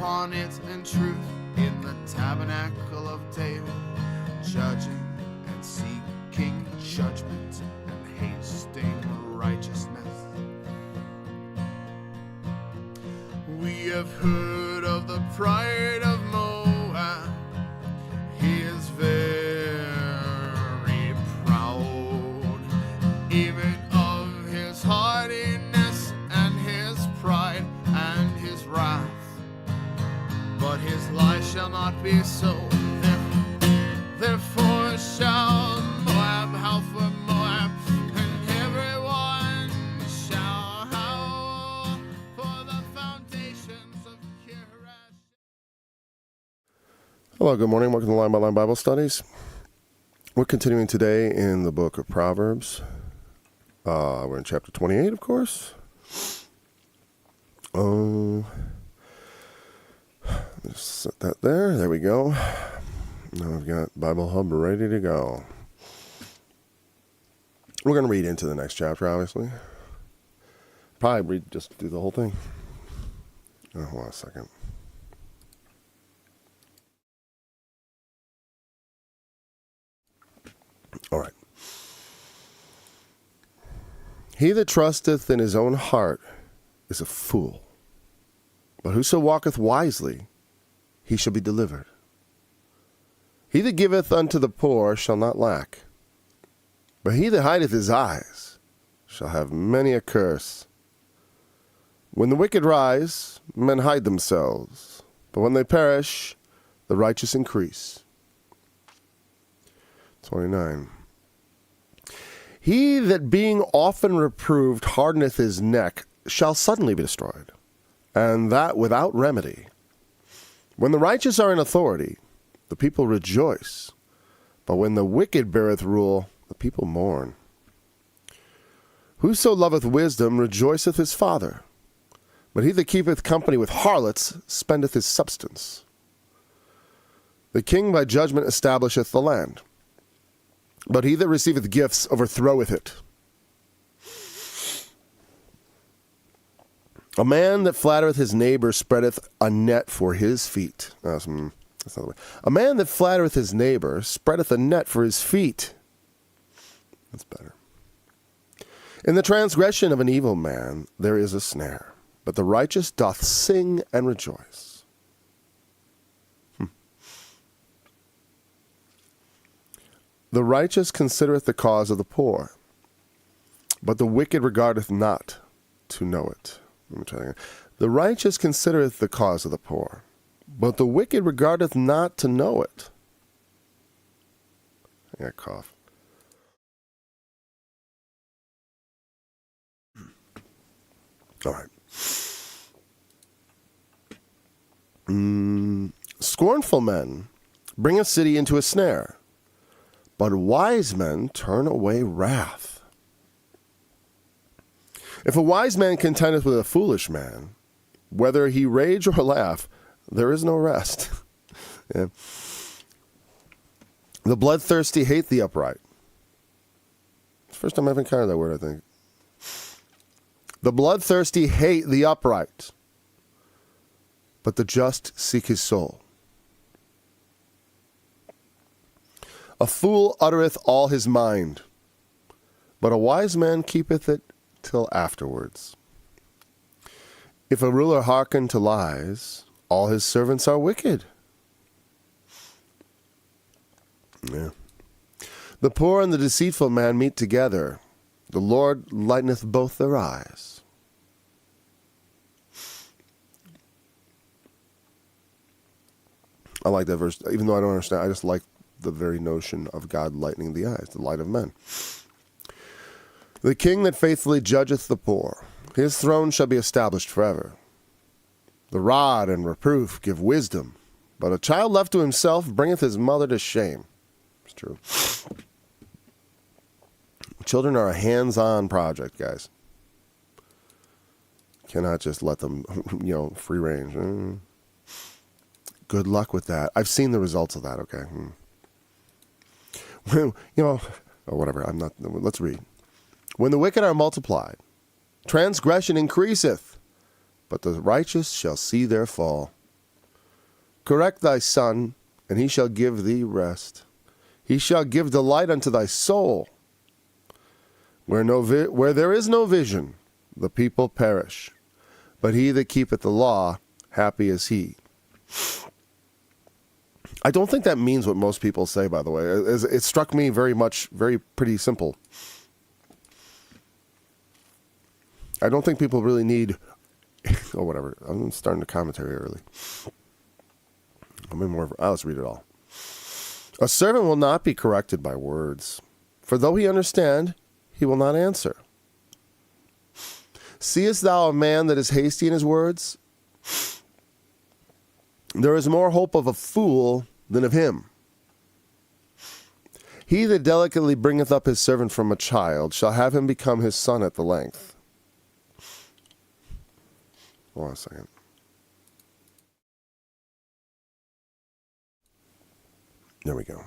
upon it in truth, in the tabernacle of David, judging and seeking judgment and hasting righteousness. We have heard of the pride of Moab. He is very proud, even of his haughtiness and his pride and his wrath. But his life shall not be so. Therefore shall Moab howl for Moab, and everyone shall howl for the foundations of Kirash. Hello, good morning. Welcome to Line by Line Bible Studies. We're continuing today in the book of Proverbs. We're in chapter 28, of course. Just set that there. There we go. Now we've got Bible Hub ready to go. We're going to read into the next chapter, obviously. Probably just do the whole thing. Hold on a second. All right. He that trusteth in his own heart is a fool, but whoso walketh wisely, he shall be delivered. He that giveth unto the poor shall not lack, but he that hideth his eyes shall have many a curse. When the wicked rise, men hide themselves, but when they perish, the righteous increase. 29. He that being often reproved hardeneth his neck shall suddenly be destroyed, and that without remedy. When the righteous are in authority, the people rejoice, but when the wicked beareth rule, the people mourn. Whoso loveth wisdom rejoiceth his father, but he that keepeth company with harlots spendeth his substance. The king by judgment establisheth the land, but he that receiveth gifts overthroweth it. A man that flattereth his neighbor spreadeth a net for his feet. That's not the way. A man that flattereth his neighbor spreadeth a net for his feet. That's better. In the transgression of an evil man there is a snare, but the righteous doth sing and rejoice. The righteous considereth the cause of the poor, but the wicked regardeth not to know it. Let me try that again. The righteous considereth the cause of the poor, but the wicked regardeth not to know it. I got a cough. All right. Scornful men bring a city into a snare, but wise men turn away wrath. If a wise man contendeth with a foolish man, whether he rage or laugh, there is no rest. Yeah. The bloodthirsty hate the upright. It's the first time I've encountered that word, I think. The bloodthirsty hate the upright, but the just seek his soul. A fool uttereth all his mind, but a wise man keepeth it till afterwards. If a ruler hearken to lies, all his servants are wicked. Yeah. The poor and the deceitful man meet together. The Lord lighteneth both their eyes. I like that verse, even though I don't understand. I just like the very notion of God lightening the eyes, the light of men. The king that faithfully judgeth the poor, his throne shall be established forever. The rod and reproof give wisdom, but a child left to himself bringeth his mother to shame. It's true. Children are a hands-on project, guys. Cannot just let them, free range. Good luck with that. I've seen the results of that, okay? Whatever. Let's read. When the wicked are multiplied, transgression increaseth, but the righteous shall see their fall. Correct thy son, and he shall give thee rest. He shall give delight unto thy soul. Where there is no vision, the people perish. But he that keepeth the law, happy is he. I don't think that means what most people say, by the way. It struck me very pretty simple. I don't think people really need, oh, whatever. I'm starting the commentary early. Let's read it all. A servant will not be corrected by words, for though he understand, he will not answer. Seest thou a man that is hasty in his words? There is more hope of a fool than of him. He that delicately bringeth up his servant from a child shall have him become his son at the length. Hold on a second. There we go.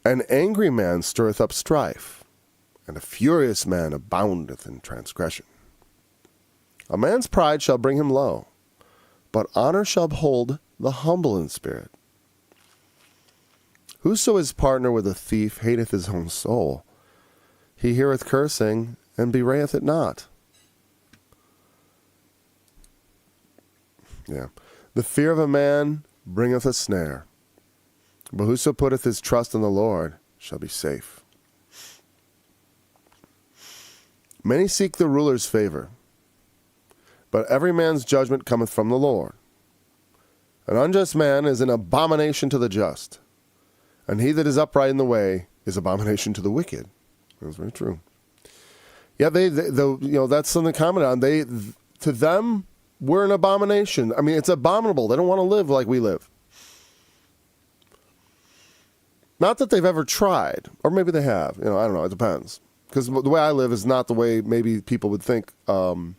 An angry man stirreth up strife, and a furious man aboundeth in transgression. A man's pride shall bring him low, but honor shall uphold the humble in spirit. Whoso is partner with a thief hateth his own soul. He heareth cursing, and bewrayeth it not. Yeah. The fear of a man bringeth a snare, but whoso putteth his trust in the Lord shall be safe. Many seek the ruler's favor, but every man's judgment cometh from the Lord. An unjust man is an abomination to the just, and he that is upright in the way is abomination to the wicked. That's very true. Yeah, that's something to comment on. To them, we're an abomination. I mean, it's abominable. They don't want to live like we live. Not that they've ever tried, or maybe they have. I don't know. It depends. Because the way I live is not the way maybe people would think. Like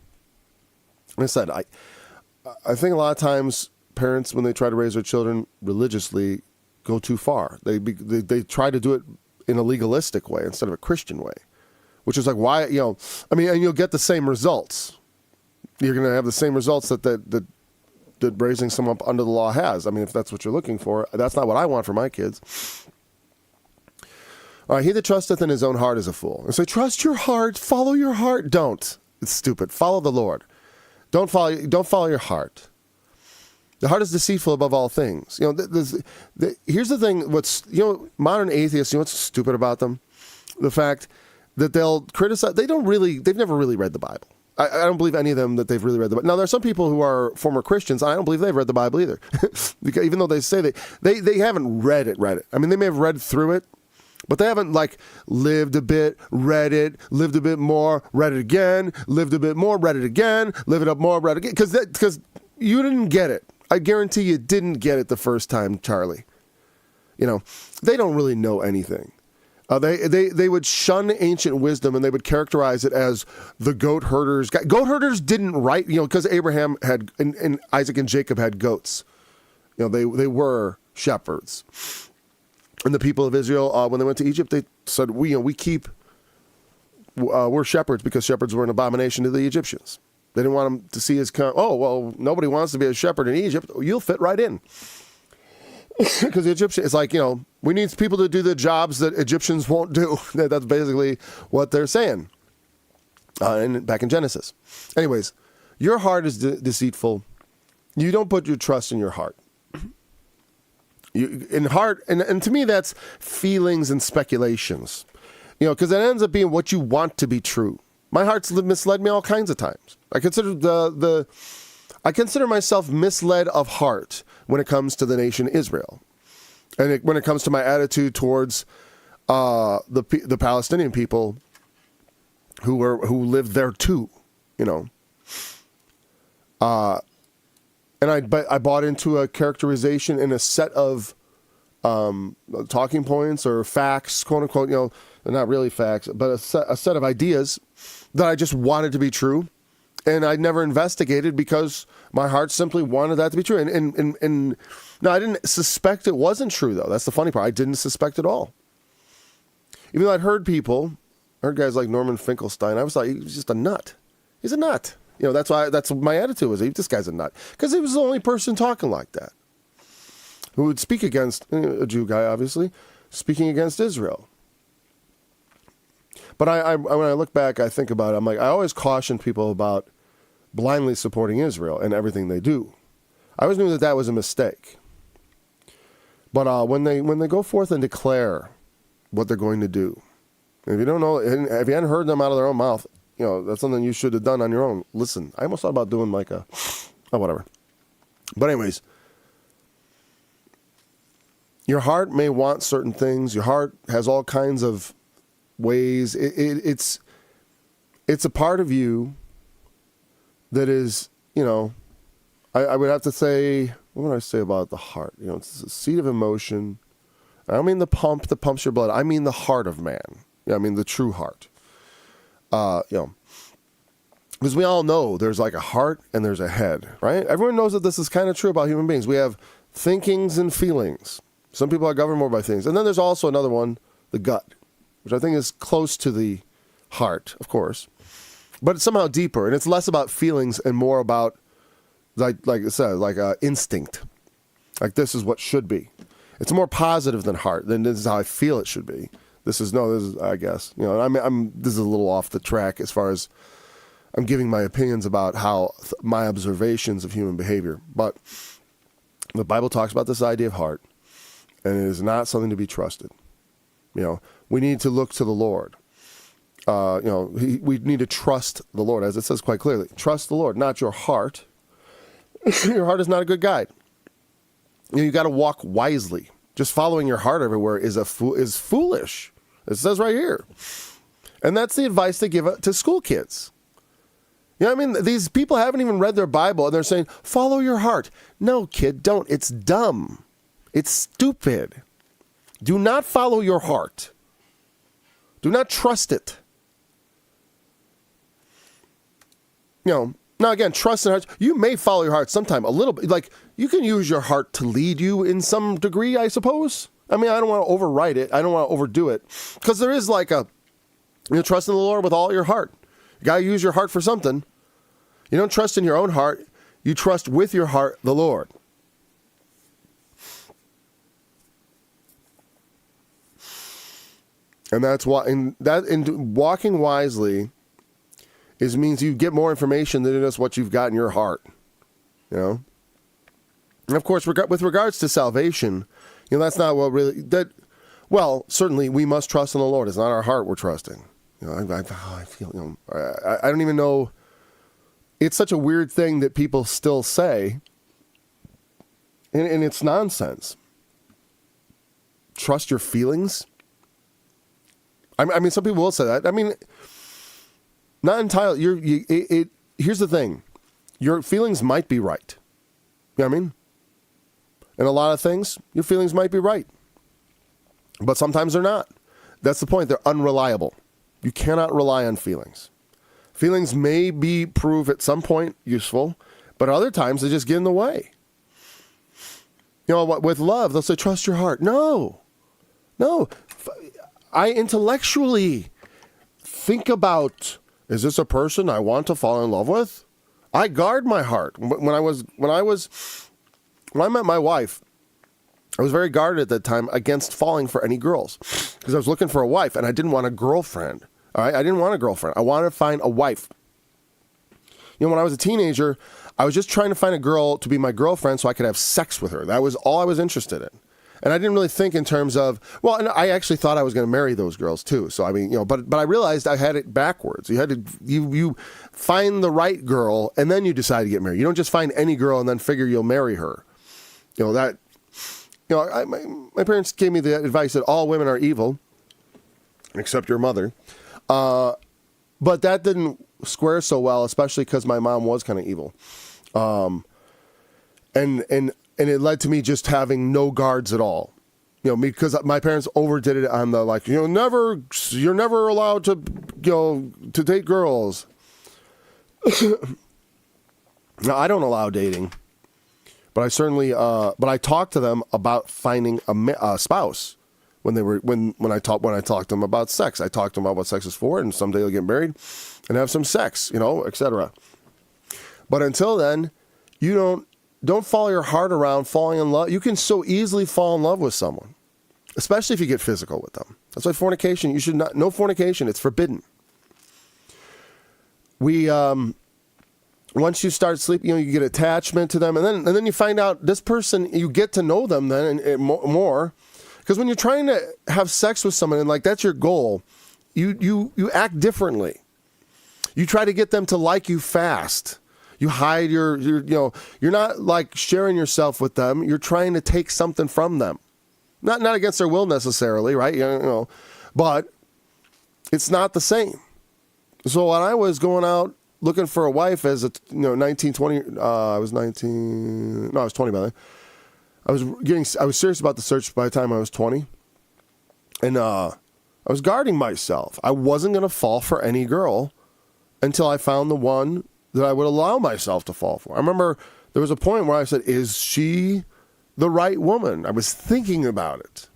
I said, I think a lot of times parents, when they try to raise their children religiously, go too far. They try to do it in a legalistic way instead of a Christian way, which is like why and you'll get the same results. You're going to have the same results that raising someone up under the law has. I mean, if that's what you're looking for, that's not what I want for my kids. All right, he that trusteth in his own heart is a fool. And so trust your heart, follow your heart. Don't. It's stupid. Follow the Lord. Don't follow your heart. The heart is deceitful above all things. Here's the thing. Modern atheists, what's stupid about them? The fact that they'll criticize. They've never really read the Bible. I don't believe any of them that they've really read the Bible. Now, there are some people who are former Christians, and I don't believe they've read the Bible either. Because even though they say they haven't read it. I mean, they may have read through it, but they haven't lived a bit, read it, lived a bit more, read it again, lived a bit more, read it again, lived it up more, read it again. Because you didn't get it. I guarantee you didn't get it the first time, Charlie. They don't really know anything. They would shun ancient wisdom, and they would characterize it as the goat herders. Goat herders didn't write, because Abraham had and Isaac and Jacob had goats. They were shepherds. And the people of Israel, when they went to Egypt, they said, we're shepherds because shepherds were an abomination to the Egyptians. They didn't want them to see as, nobody wants to be a shepherd in Egypt. You'll fit right in. Because the Egyptian, it's like, we need people to do the jobs that Egyptians won't do. That's basically what they're saying. Back in Genesis. Anyways, your heart is deceitful. You don't put your trust in your heart. And to me, that's feelings and speculations. Because it ends up being what you want to be true. My heart's misled me all kinds of times. I consider myself misled of heart when it comes to the nation Israel, and when it comes to my attitude towards the Palestinian people who lived there too, And I bought into a characterization in a set of talking points or facts, quote unquote. They're not really facts, but a set of ideas that I just wanted to be true. And I never investigated because my heart simply wanted that to be true. And no, I didn't suspect it wasn't true, though. That's the funny part. I didn't suspect at all. Even though I heard guys like Norman Finkelstein, I was like, he was just a nut. He's a nut. That's why, that's my attitude was, this guy's a nut. Because he was the only person talking like that. Who would speak against, a Jew guy, obviously, speaking against Israel. But when I look back, I think about it, I'm like, I always caution people about blindly supporting Israel and everything they do. I always knew that was a mistake. But when they go forth and declare what they're going to do, if you don't know, if you hadn't heard them out of their own mouth, that's something you should have done on your own. Listen, I almost thought about doing like whatever. But anyways, your heart may want certain things. Your heart has all kinds of ways. It's a part of you that is, I would have to say, what would I say about the heart? It's a seat of emotion. I don't mean the pump that pumps your blood. I mean the heart of man. I mean the true heart. Because we all know there's like a heart and there's a head, right? Everyone knows that this is kind of true about human beings. We have thinkings and feelings. Some people are governed more by things. And then there's also another one, the gut, which I think is close to the heart, of course. But it's somehow deeper, and it's less about feelings and more about, like it says, like instinct. Like this is what should be. It's more positive than heart. Than this is how I feel it should be. This is I guess, this is a little off the track as far as I'm giving my opinions about how my observations of human behavior. But the Bible talks about this idea of heart, and it is not something to be trusted. We need to look to the Lord. We need to trust the Lord, as it says quite clearly. Trust the Lord, not your heart. Your heart is not a good guide. You got to walk wisely. Just following your heart everywhere is foolish. It says right here. And that's the advice they give to school kids. These people haven't even read their Bible, and they're saying, follow your heart. No, kid, don't. It's dumb. It's stupid. Do not follow your heart. Do not trust it. Now again, trust in heart. You may follow your heart sometime, a little bit. Like, you can use your heart to lead you in some degree, I suppose. I don't want to overwrite it. I don't want to overdo it. Because there is like trust in the Lord with all your heart. You got to use your heart for something. You don't trust in your own heart. You trust with your heart the Lord. And that's why, in walking wisely means you get more information than just what you've got in your heart. And of course, with regards to salvation, that's not what really well, certainly we must trust in the Lord. It's not our heart we're trusting. I feel, I don't even know. It's such a weird thing that people still say, and it's nonsense. Trust your feelings. Some people will say that. Not entirely. Here's the thing. Your feelings might be right. You know what I mean? And a lot of things, your feelings might be right. But sometimes they're not. That's the point. They're unreliable. You cannot rely on feelings. Feelings may prove at some point useful, but other times they just get in the way. With love, they'll say, trust your heart. No. I intellectually think about, is this a person I want to fall in love with? I guard my heart. When I met my wife, I was very guarded at that time against falling for any girls because I was looking for a wife and I didn't want a girlfriend. All right, I didn't want a girlfriend. I wanted to find a wife. When I was a teenager, I was just trying to find a girl to be my girlfriend so I could have sex with her. That was all I was interested in. And I didn't really think in terms of, and I actually thought I was going to marry those girls too. So, but I realized I had it backwards. You find the right girl and then you decide to get married. You don't just find any girl and then figure you'll marry her. My parents gave me the advice that all women are evil, except your mother. But that didn't square so well, especially because my mom was kind of evil. And it led to me just having no guards at all. Because my parents overdid it on the you're never allowed to to date girls. Now, I don't allow dating, but I certainly but I talked to them about finding a spouse when I talked to them about sex. I talked to them about what sex is for, and someday they'll get married and have some sex, etc. But until then, you don't follow your heart around falling in love. You can so easily fall in love with someone, especially if you get physical with them. That's why fornication, you should not, no fornication, it's forbidden. Once you start sleeping, you get attachment to them, and then you find out this person, you get to know them then and more. Because when you're trying to have sex with someone and like that's your goal, you act differently. You try to get them to like you fast. You hide your you're not like sharing yourself with them. You're trying to take something from them. Not against their will necessarily, right? But it's not the same. So when I was going out looking for a wife as a 19, 20, I was 19, no, I was 20 by then. I was serious about the search by the time I was 20. And I was guarding myself. I wasn't going to fall for any girl until I found the one that I would allow myself to fall for. I remember there was a point where I said, is she the right woman? I was thinking about it.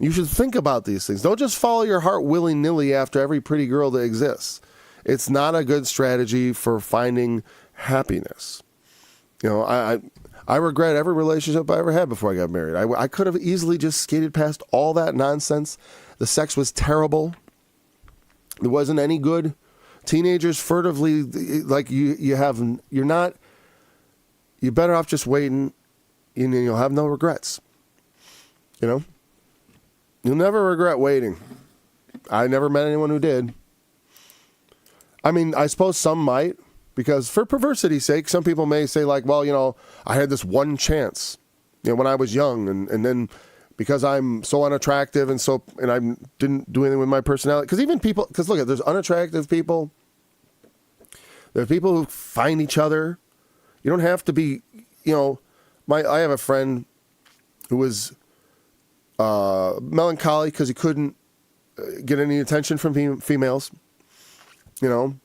You should think about these things. Don't just follow your heart willy-nilly after every pretty girl that exists. It's not a good strategy for finding happiness. I regret every relationship I ever had before I got married. I could have easily just skated past all that nonsense. The sex was terrible. There wasn't any good. Teenagers furtively, like you're better off just waiting, and you'll have no regrets. You'll never regret waiting. I never met anyone who did. I mean, I suppose some might, because for perversity's sake, some people may say like, well, I had this one chance, when I was young, and then because I'm so unattractive and I didn't do anything with my personality. Because look, there's unattractive people. There are people who find each other. You don't have to be, I have a friend who was melancholy because he couldn't get any attention from females, and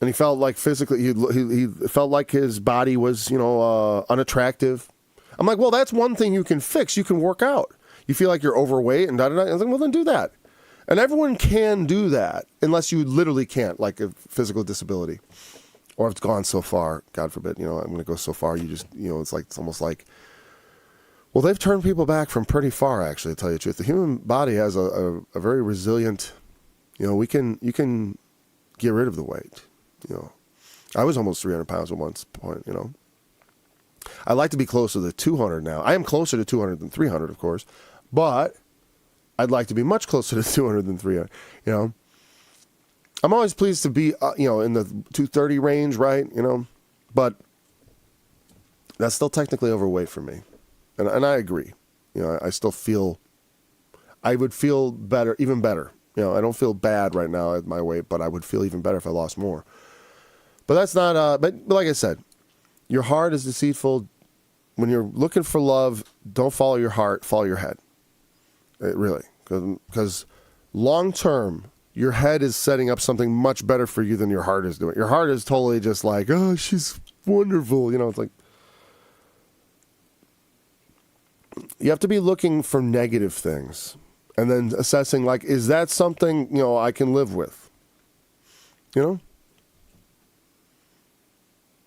he felt like physically he felt like his body was unattractive. I'm like, well, that's one thing you can fix. You can work out. You feel like you're overweight and da-da-da. I was like, well, then do that. And everyone can do that unless you literally can't, like a physical disability, or if it's gone so far. God forbid, I'm going to go so far. You just, it's almost like. Well, they've turned people back from pretty far, actually, to tell you the truth. The human body has a very resilient, you can get rid of the weight. I was almost 300 pounds at one point, I'd like to be closer to 200 now. I am closer to 200 than 300, of course, but I'd like to be much closer to 200 than 300, I'm always pleased to be, in the 230 range, right, but that's still technically overweight for me. And I agree. I still feel, I would feel better, even better. I don't feel bad right now at my weight, but I would feel even better if I lost more. But that's not, but like I said, your heart is deceitful. When you're looking for love, don't follow your heart, follow your head. Really. Because long term, your head is setting up something much better for you than your heart is doing. Your heart is totally just like, oh, she's wonderful. It's like, you have to be looking for negative things and then assessing, like, is that something, I can live with?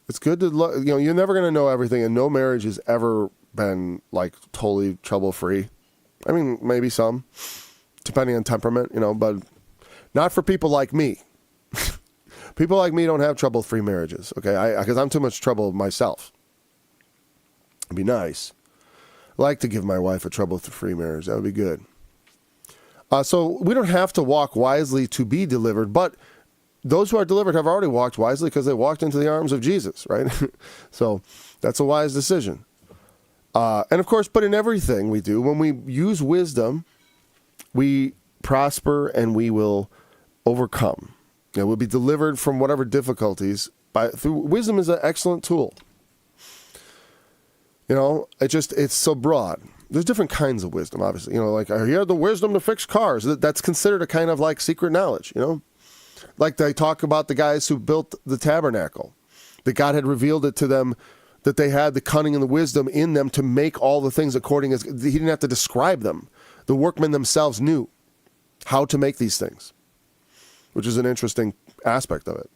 It's good to, you're never going to know everything, and no marriage has ever been, like, totally trouble-free. I mean, maybe some, depending on temperament, but not for people like me. People like me don't have trouble-free marriages, okay? Because I'm too much trouble myself. It'd be nice. I'd like to give my wife a trouble-free marriage. That would be good. So we don't have to walk wisely to be delivered, but those who are delivered have already walked wisely because they walked into the arms of Jesus, right? So that's a wise decision. And of course, but in everything we do, when we use wisdom, we prosper and we will overcome. We'll be delivered from whatever difficulties. Wisdom is an excellent tool. It's so broad. There's different kinds of wisdom, obviously. Like, you have the wisdom to fix cars. That's considered a kind of like secret knowledge, Like they talk about the guys who built the tabernacle. That God had revealed it to them, that they had the cunning and the wisdom in them to make all the things according as, he didn't have to describe them. The workmen themselves knew how to make these things, which is an interesting aspect of it.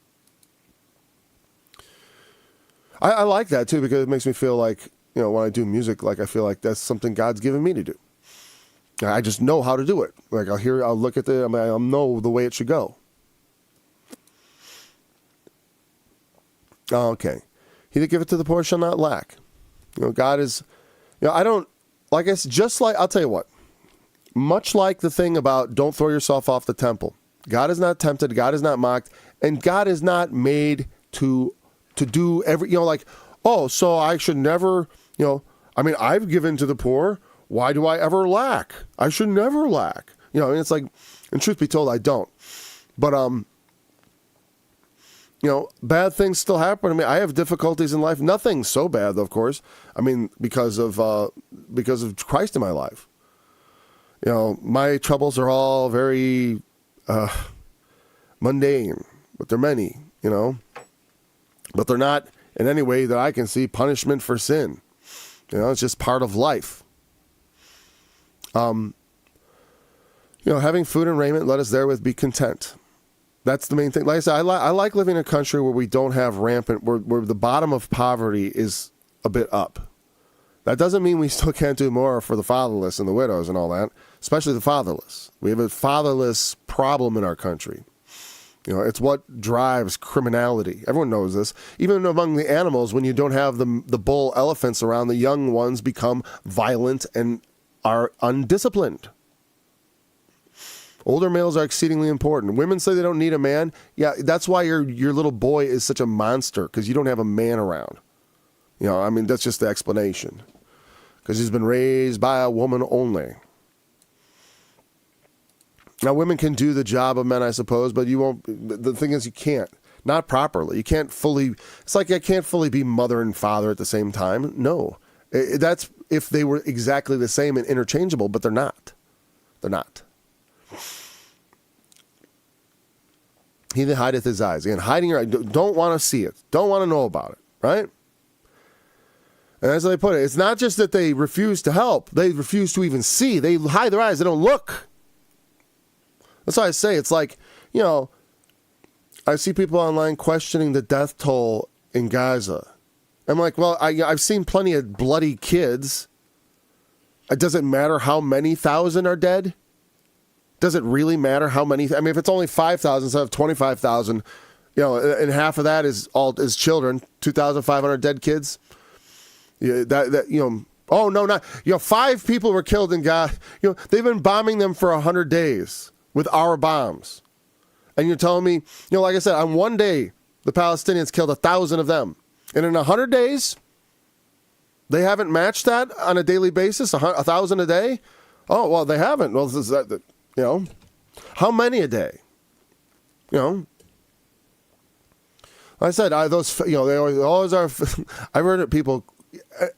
I like that too, because it makes me feel like, when I do music, like I feel like that's something God's given me to do. I just know how to do it. Like I'll look at I'll know the way it should go. Okay. He that giveth to the poor shall not lack. God is, I don't, like I said, I'll tell you what, much like the thing about don't throw yourself off the temple. God is not tempted. God is not mocked. And God is not made to do so I should never, I've given to the poor. Why do I ever lack? I should never lack. It's like, and truth be told, I don't. But, bad things still happen to me. I have difficulties in life. Nothing so bad, of course. Because of Christ in my life. My troubles are all very mundane, but they're many, But they're not in any way that I can see punishment for sin. It's just part of life. Having food and raiment, let us therewith be content. That's the main thing. Like I said, I like living in a country where we don't have rampant, where the bottom of poverty is a bit up. That doesn't mean we still can't do more for the fatherless and the widows and all that, especially the fatherless. We have a fatherless problem in our country. It's what drives criminality. Everyone knows this. Even among the animals, when you don't have the bull elephants around, the young ones become violent and are undisciplined. Older males are exceedingly important. Women say they don't need a man. Yeah, that's why your little boy is such a monster, because you don't have a man around. That's just the explanation. Because he's been raised by a woman only. Now, women can do the job of men, I suppose, but you won't. The thing is, you can't. Not properly. You can't fully. It's like I can't fully be mother and father at the same time. No. That's if they were exactly the same and interchangeable, but they're not. They're not. He that hideth his eyes. Again, hiding your eyes. Don't want to see it. Don't want to know about it. Right? And as they put it, it's not just that they refuse to help. They refuse to even see. They hide their eyes. They don't look. That's why I say it's like, I see people online questioning the death toll in Gaza. I'm like, well, I've seen plenty of bloody kids. Does it matter how many thousand are dead? Does it really matter how many? If it's only 5,000 instead of 25,000, and half of that is children, 2,500 dead kids. Oh no, not 5 people were killed in Gaza. They've been bombing them for 100 days with our bombs, and you're telling me, like I said, on one day the Palestinians killed 1,000 of them, and in 100 days they haven't matched that on a daily basis, 1,000 a day. Oh well, they haven't. Well, this is that. How many a day? Like I said, they always are. I've heard people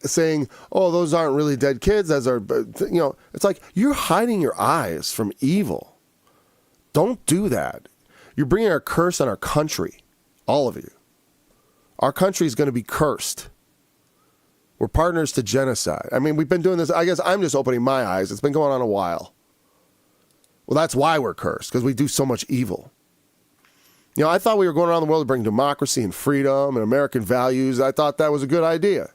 saying, "Oh, those aren't really dead kids." It's like you're hiding your eyes from evil. Don't do that. You're bringing a curse on our country, all of you. Our country is going to be cursed. We're partners to genocide. We've been doing this. I guess I'm just opening my eyes. It's been going on a while. Well, that's why we're cursed, because we do so much evil. I thought we were going around the world to bring democracy and freedom and American values. I thought that was a good idea.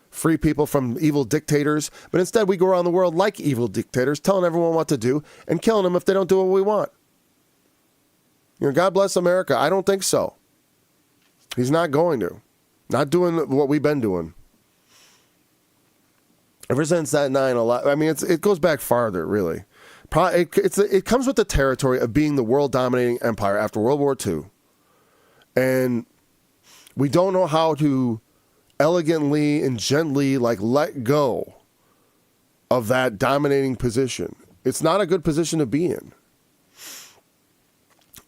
Free people from evil dictators. But instead, we go around the world like evil dictators, telling everyone what to do and killing them if they don't do what we want. God bless America. I don't think so. He's not going to. Not doing what we've been doing. Ever since that 9/11, it goes back farther, really. It comes with the territory of being the world-dominating empire after World War II. And we don't know how to elegantly and gently let go of that dominating position. It's not a good position to be in.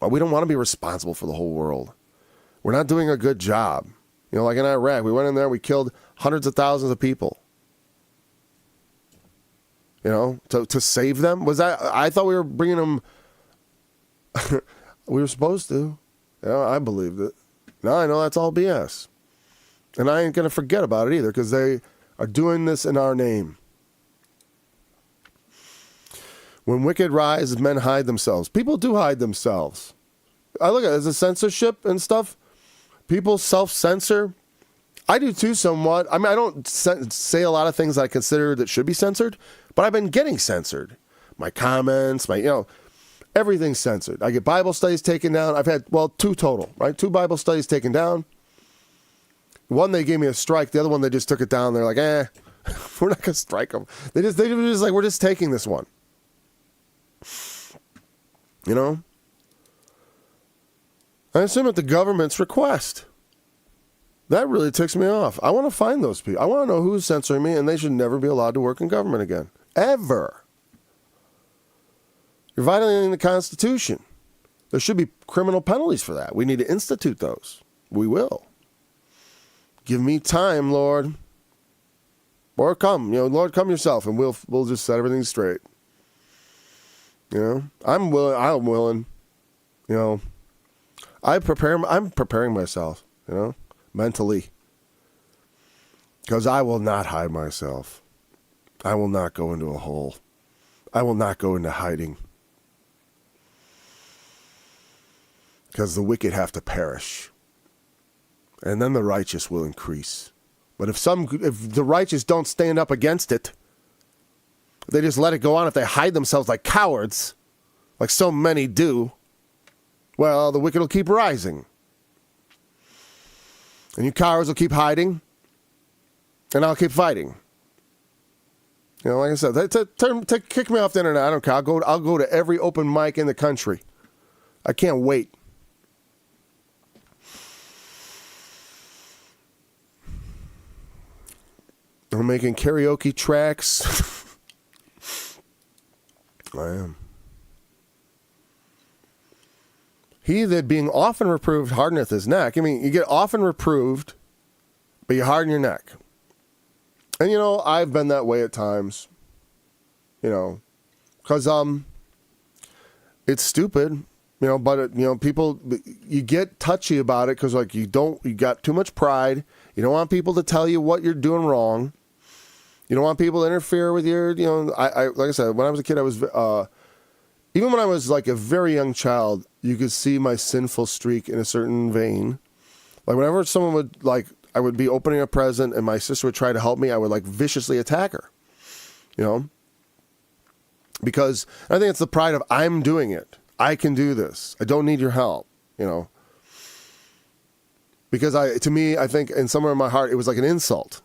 We don't want to be responsible for the whole world. We're not doing a good job. Like in Iraq, we went in there, we killed hundreds of thousands of people. To save them? I thought we were bringing them. We were supposed to. I believed it. Now I know that's all BS. And I ain't going to forget about it either, because they are doing this in our name. When wicked rise, men hide themselves. People do hide themselves. I look at it as a censorship and stuff. People self-censor. I do too somewhat. I mean, I don't say a lot of things I consider that should be censored, but I've been getting censored. My comments, everything's censored. I get Bible studies taken down. I've had, 2 total, right? 2 Bible studies taken down. One, they gave me a strike. The other one, they just took it down. They're like, we're not going to strike them. They were just like, we're just taking this one. You know? I assume at the government's request. That really ticks me off. I want to find those people. I want to know who's censoring me, and they should never be allowed to work in government again. Ever. You're violating the Constitution. There should be criminal penalties for that. We need to institute those. We will. Give me time, Lord. Or come, Lord, come yourself, and we'll just set everything straight. I'm willing. I'm preparing myself, mentally. Because I will not hide myself. I will not go into a hole. I will not go into hiding. Because the wicked have to perish. And then the righteous will increase. But if the righteous don't stand up against it, they just let it go on. If they hide themselves like cowards, like so many do, well, the wicked will keep rising. And you cowards will keep hiding, and I'll keep fighting. Like I said, kick me off the internet. I don't care. I'll go to every open mic in the country. I can't wait. I'm making karaoke tracks. I am. He that being often reproved hardeneth his neck. I mean, you get often reproved, but you harden your neck. And, I've been that way at times. Because it's stupid, but, people, you get touchy about it because, you got too much pride. You don't want people to tell you what you're doing wrong. You don't want people to interfere with your, like I said, when I was a kid, I was, even when I was like a very young child, you could see my sinful streak in a certain vein. Like whenever someone would I would be opening a present and my sister would try to help me, I would viciously attack her, because I think it's the pride of I'm doing it. I can do this. I don't need your help, because to me, I think in somewhere in my heart, it was like an insult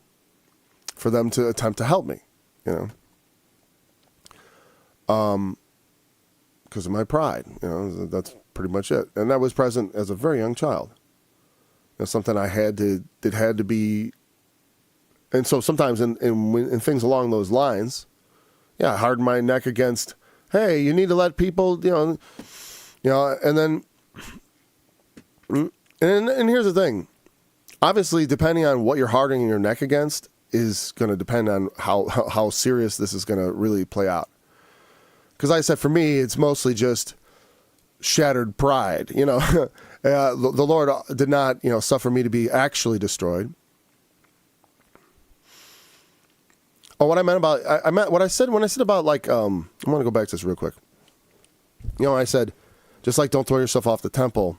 for them to attempt to help me, because of my pride, that's pretty much it. And that was present as a very young child. Something I had to be, and so sometimes in things along those lines, I harden my neck against, hey, you need to let people, and then, and here's the thing, obviously, depending on what you're hardening your neck against is going to depend on how serious this is going to really play out. Because like I said, for me, it's mostly just shattered pride. The Lord did not, suffer me to be actually destroyed. Oh, what I meant about, I meant what I said when I said about I want to go back to this real quick. I said, just don't throw yourself off the temple.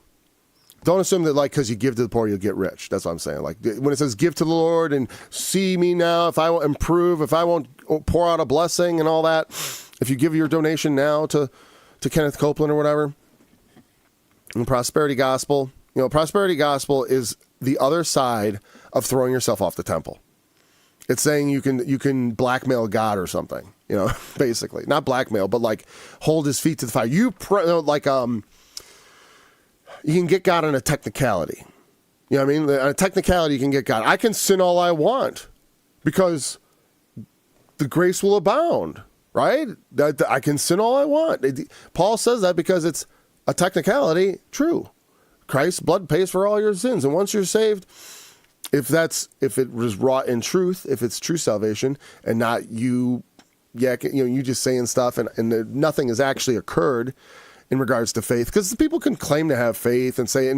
Don't assume that because you give to the poor, you'll get rich. That's what I'm saying. When it says give to the Lord and see me now, if I won't improve, if I won't pour out a blessing and all that, if you give your donation now to Kenneth Copeland or whatever, and prosperity gospel, prosperity gospel is the other side of throwing yourself off the temple. It's saying you can blackmail God or something, basically. Not blackmail, but hold his feet to the fire. You can get God on a technicality. You know what I mean? On a technicality, you can get God. I can sin all I want because the grace will abound, right? I can sin all I want. Paul says that because it's a technicality, true. Christ's blood pays for all your sins. And once you're saved, if it was wrought in truth, if it's true salvation and not you just saying stuff and nothing has actually occurred in regards to faith, because people can claim to have faith and say, I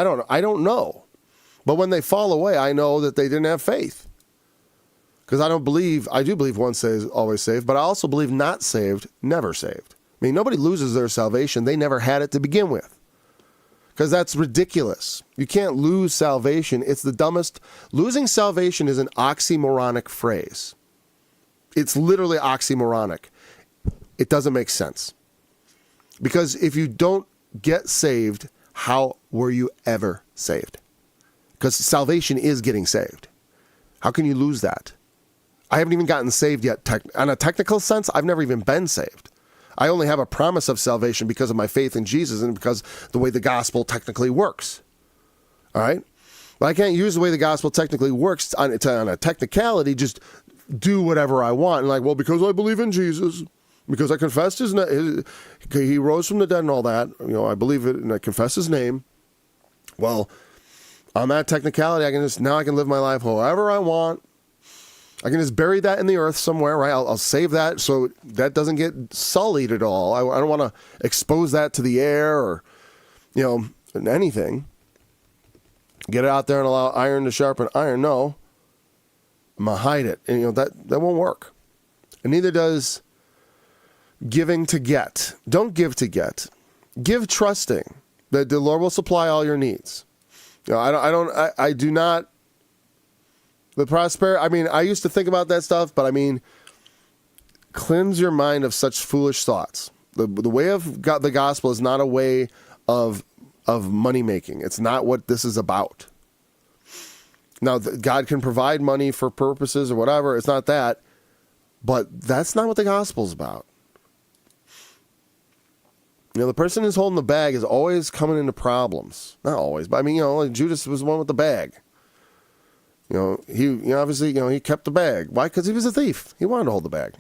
don't know. But when they fall away, I know that they didn't have faith. Because I do believe once saved, always saved, but I also believe not saved, never saved. I mean, nobody loses their salvation. They never had it to begin with. because that's ridiculous. You can't lose salvation. It's the dumbest. Losing salvation is an oxymoronic phrase. It's literally oxymoronic. It doesn't make sense. Because if you don't get saved, how were you ever saved? Because salvation is getting saved. How can you lose that? I haven't even gotten saved yet. On a technical sense, I've never even been saved. I only have a promise of salvation because of my faith in Jesus and because the way the gospel technically works. All right? But I can't use the way the gospel technically works on a technicality, just do whatever I want. And like, well, because I believe in Jesus, because I confessed he rose from the dead and all that, I believe it and I confess his name. Well, on that technicality, I can live my life however I want. I can just bury that in the earth somewhere, right? I'll save that so that doesn't get sullied at all. I don't want to expose that to the air or, anything. Get it out there and allow iron to sharpen iron. No. I'm going to hide it. And, that won't work. And neither does giving to get. Don't give to get. Give trusting that the Lord will supply all your needs. I do not. The prosperity, I used to think about that stuff, but cleanse your mind of such foolish thoughts. The way of God, the gospel is not a way of money making. It's not what this is about. Now, God can provide money for purposes or whatever. It's not that, but that's not what the gospel is about. The person who's holding the bag is always coming into problems. Not always, but like Judas was the one with the bag. He obviously, he kept the bag. Why? Because he was a thief. He wanted to hold the bag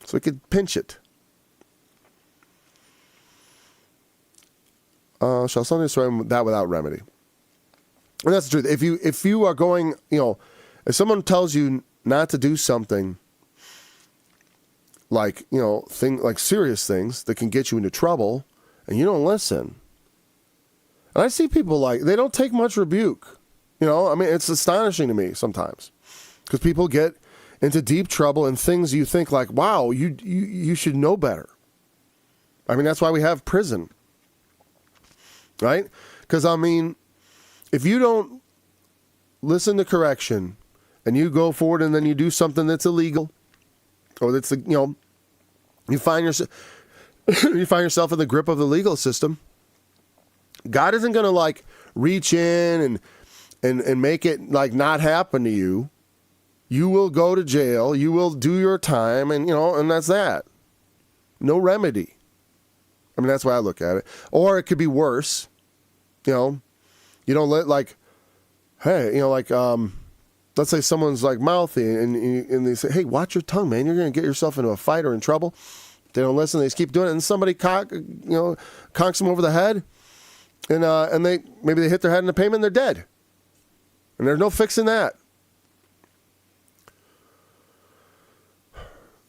so he could pinch it. Shall someone destroy that without remedy? And that's the truth. If you are going, if someone tells you not to do something like, like serious things that can get you into trouble and you don't listen. And I see people they don't take much rebuke. It's astonishing to me sometimes because people get into deep trouble and things you think like, wow, you should know better. That's why we have prison, right? Because, if you don't listen to correction and you go forward and then you do something that's illegal or that's, you find yourself in the grip of the legal system, God isn't going to reach in and make it not happen to you. You will go to jail. You will do your time, and and that's that. No remedy. That's why I look at it. Or it could be worse. You don't let hey, let's say someone's mouthy, and they say, hey, watch your tongue, man. You're going to get yourself into a fight or in trouble. They don't listen. They just keep doing it, and somebody conks them over the head, and they hit their head in the pavement, and they're dead. And there's no fixing that.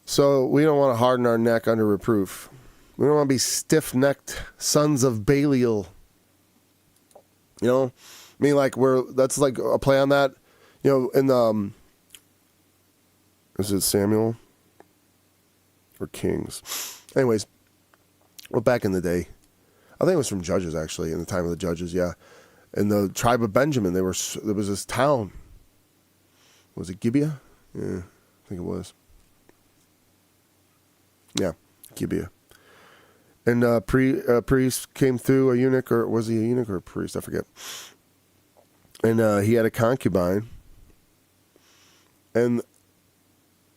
So we don't want to harden our neck under reproof. We don't want to be stiff-necked sons of Belial. That's a play on that. In is it Samuel or Kings? Anyways, back in the day, I think it was from Judges actually, in the time of the Judges, yeah. In the tribe of Benjamin, there was this town. Was it Gibeah? Yeah, I think it was. Yeah, Gibeah. And a priest came through, a eunuch, or was he a eunuch or a priest? I forget. And he had a concubine. And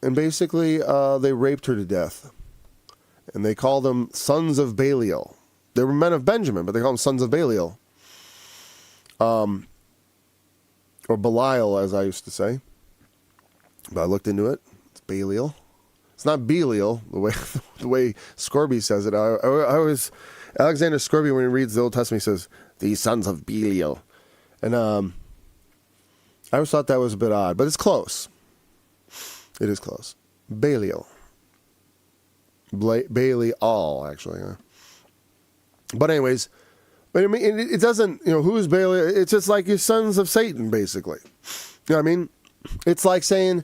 basically, they raped her to death. And they called them sons of Belial. They were men of Benjamin, but they called them sons of Belial. Or Belial, as I used to say. But I looked into it. It's Belial. It's not Belial, the way Scorby says it. I always, Alexander Scorby, when he reads the Old Testament, he says, these sons of Belial. And I always thought that was a bit odd, but it's close. It is close. Belial. Belial, actually. But anyways, it doesn't, who is Belial? It's just like your sons of Satan, basically. You know what I mean? It's like saying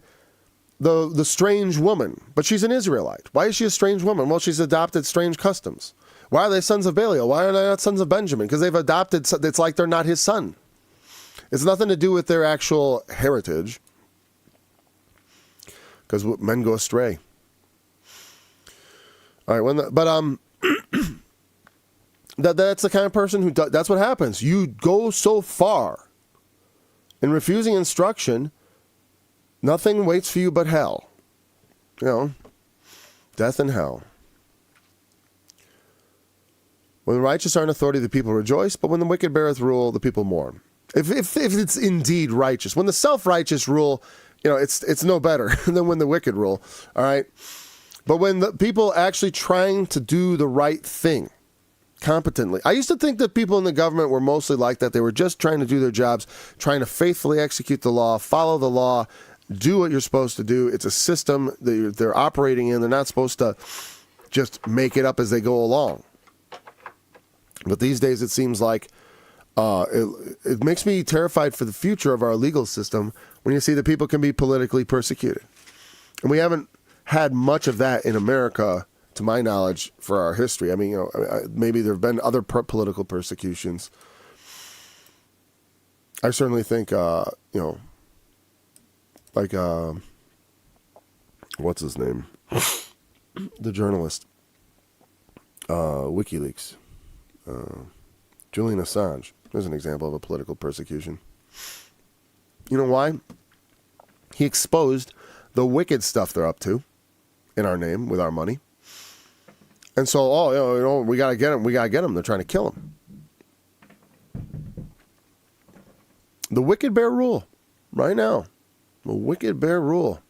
the strange woman, but she's an Israelite. Why is she a strange woman? Well, she's adopted strange customs. Why are they sons of Belial? Why are they not sons of Benjamin? Because they've adopted, it's like they're not his son. It's nothing to do with their actual heritage. Because men go astray. All right, that's the kind of person who does, that's what happens. You go so far in refusing instruction, nothing waits for you but hell. Death and hell. When the righteous are in authority, the people rejoice, but when the wicked beareth rule, the people mourn. If it's indeed righteous. When the self-righteous rule, it's no better than when the wicked rule, all right? But when the people actually trying to do the right thing competently. I used to think that people in the government were mostly like that. They were just trying to do their jobs, trying to faithfully execute the law, follow the law, do what you're supposed to do. It's a system that they're operating in. They're not supposed to just make it up as they go along. But these days it seems like it makes me terrified for the future of our legal system when you see that people can be politically persecuted. And we haven't had much of that in America, to my knowledge, for our history. I mean, maybe there have been other political persecutions. I certainly think, what's his name? The journalist, WikiLeaks. Julian Assange. There's an example of a political persecution. You know why? He exposed the wicked stuff they're up to in our name with our money. And so, we got to get him. We got to get him. They're trying to kill him. The wicked bear rule right now. The wicked bear rule.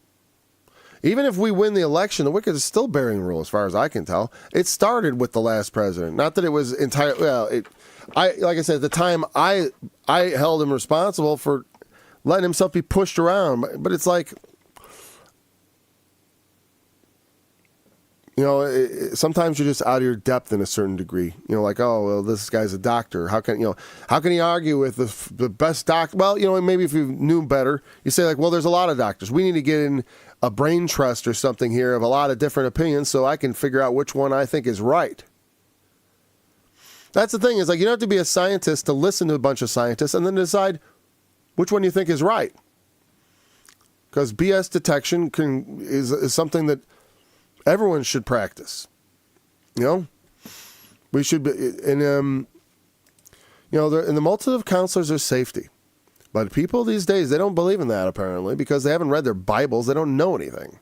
Even if we win the election, the wicked is still bearing rule, as far as I can tell. It started with the last president. Not that it was entirely. Well, like I said, at the time, I held him responsible for letting himself be pushed around. But it's like, sometimes you're just out of your depth in a certain degree. Like, oh, well, this guy's a doctor. How can he argue with the best doctor? Well, maybe if you knew better, you say like, well, there's a lot of doctors. We need to get in a brain trust or something here of a lot of different opinions so I can figure out which one I think is right. That's the thing, is like, you don't have to be a scientist to listen to a bunch of scientists and then decide which one you think is right. Because BS detection is something that everyone should practice. We should be, and the multitude of counselors are safety. But people these days, they don't believe in that, apparently, because they haven't read their Bibles. They don't know anything.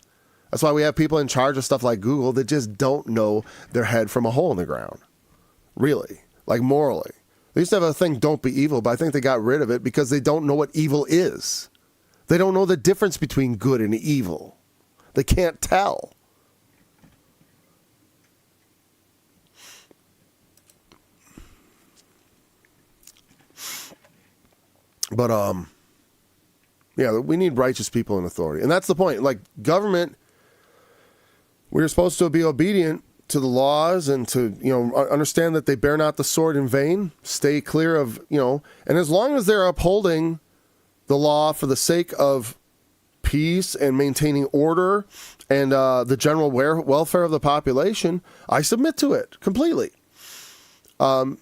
That's why we have people in charge of stuff like Google that just don't know their head from a hole in the ground. Really. Like morally. They used to have a thing, don't be evil, but I think they got rid of it because they don't know what evil is. They don't know the difference between good and evil. They can't tell. But, we need righteous people in authority. And that's the point. Like, government, we're supposed to be obedient to the laws and to, understand that they bear not the sword in vain. Stay clear of, and as long as they're upholding the law for the sake of peace and maintaining order and the general welfare of the population, I submit to it completely. The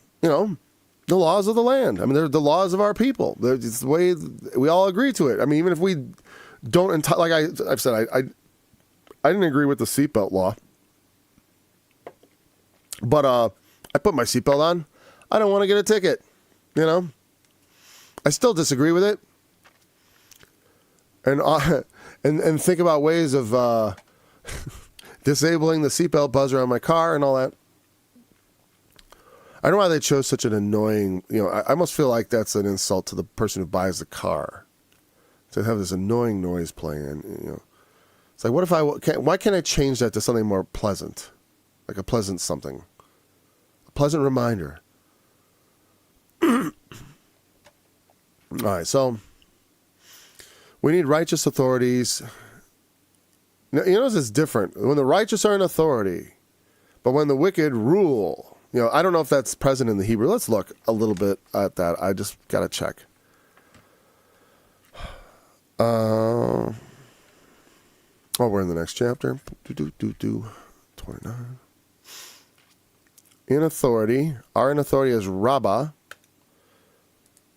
laws of the land. I mean, they're the laws of our people. It's the way we all agree to it. I mean, even if we don't, like I've said, I didn't agree with the seatbelt law, but I put my seatbelt on. I don't want to get a ticket. I still disagree with it, and think about ways of disabling the seatbelt buzzer on my car and all that. I don't know why they chose such an annoying, I almost feel like that's an insult to the person who buys the car. To have this annoying noise playing, It's like, what if why can't I change that to something more pleasant? Like a pleasant something. A pleasant reminder. All right, so we need righteous authorities. It's different. When the righteous are in authority, but when the wicked rule... I don't know if that's present in the Hebrew. Let's look a little bit at that. I just got to check. We're in the next chapter. 29. in authority are in authority as Rabbah.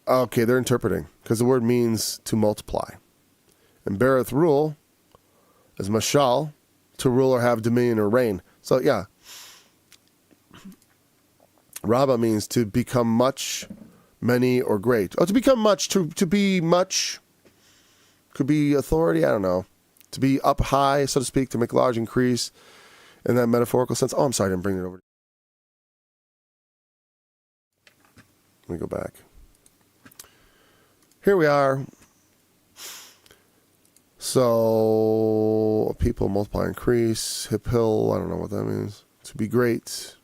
Okay, they're interpreting because the word means to multiply. And beareth rule as mashal, to rule or have dominion or reign. So yeah, Rabbah means to become much, many, or great. Oh, to become much, to be much, could be authority, I don't know. To be up high, so to speak, to make large, increase, in that metaphorical sense. Oh, I'm sorry, I didn't bring it over. Let me go back. Here we are. So, people multiply, increase, hip hill, I don't know what that means. To be great.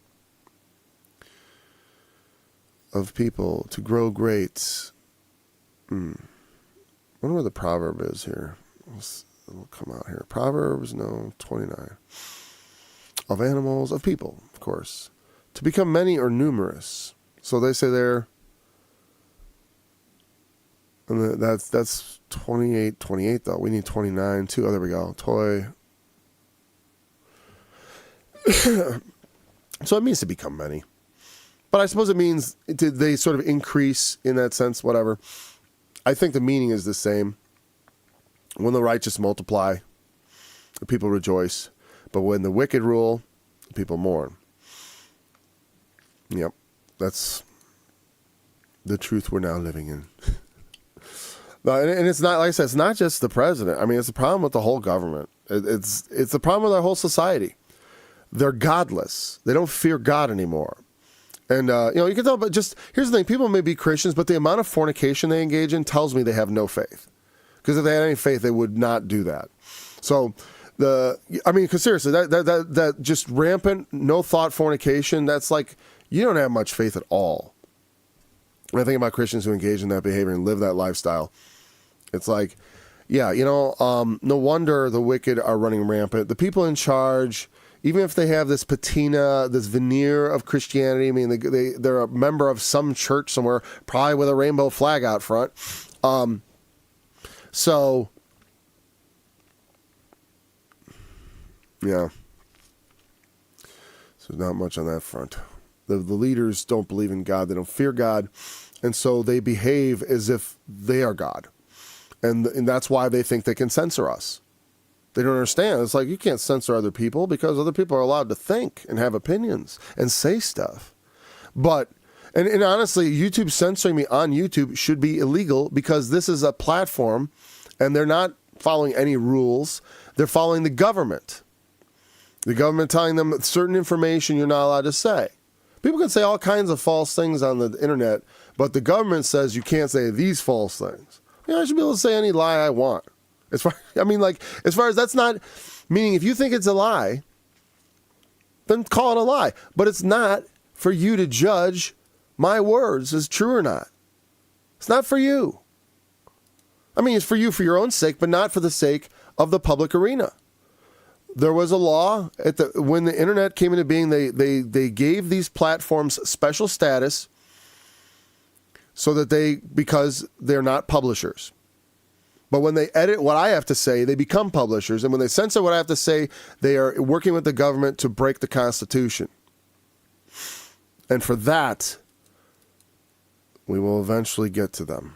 Of people, to grow great. I wonder where the proverb is here. It'll come out here. Proverbs, no, 29. Of animals, of people, of course. To become many or numerous. So they say there, and that's 28 though. We need 29 too. Oh, there we go. Toy. So it means to become many. But I suppose it means they sort of increase in that sense, whatever. I think the meaning is the same. When the righteous multiply, the people rejoice. But when the wicked rule, the people mourn. Yep, that's the truth we're now living in. And it's not, like I said, it's not just the president. I mean, it's a problem with the whole government. It's a problem with our whole society. They're godless. They don't fear God anymore. And, you can tell, but just, here's the thing. People may be Christians, but the amount of fornication they engage in tells me they have no faith. Because if they had any faith, they would not do that. So, because seriously, that just rampant, no thought fornication, that's like, you don't have much faith at all. When I think about Christians who engage in that behavior and live that lifestyle, it's like, yeah, no wonder the wicked are running rampant. The people in charge, even if they have this patina, this veneer of Christianity, I mean, they're a member of some church somewhere, probably with a rainbow flag out front. So, yeah. So not much on that front. The leaders don't believe in God. They don't fear God. And so they behave as if they are God. And that's why they think they can censor us. They don't understand. It's like, you can't censor other people because other people are allowed to think and have opinions and say stuff. But, and honestly, YouTube censoring me on YouTube should be illegal because this is a platform and they're not following any rules. They're following the government. The government telling them certain information you're not allowed to say. People can say all kinds of false things on the internet, but the government says you can't say these false things. I should be able to say any lie I want. As far as that's not, meaning if you think it's a lie, then call it a lie. But it's not for you to judge my words as true or not. It's not for you. I mean, it's for you for your own sake, but not for the sake of the public arena. There was a law when the internet came into being. They gave these platforms special status so that because they're not publishers. But when they edit what I have to say, they become publishers. And when they censor what I have to say, they are working with the government to break the Constitution. And for that, we will eventually get to them.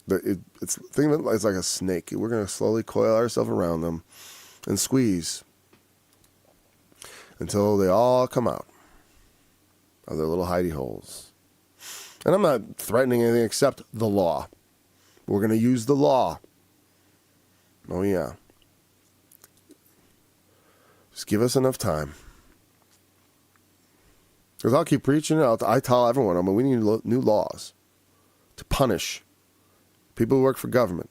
Think of it as like a snake. We're going to slowly coil ourselves around them and squeeze until they all come out of their little hidey holes. And I'm not threatening anything except the law. We're going to use the law. Oh, yeah. Just give us enough time. Because I'll keep preaching it. I tell everyone, we need new laws to punish people who work for government.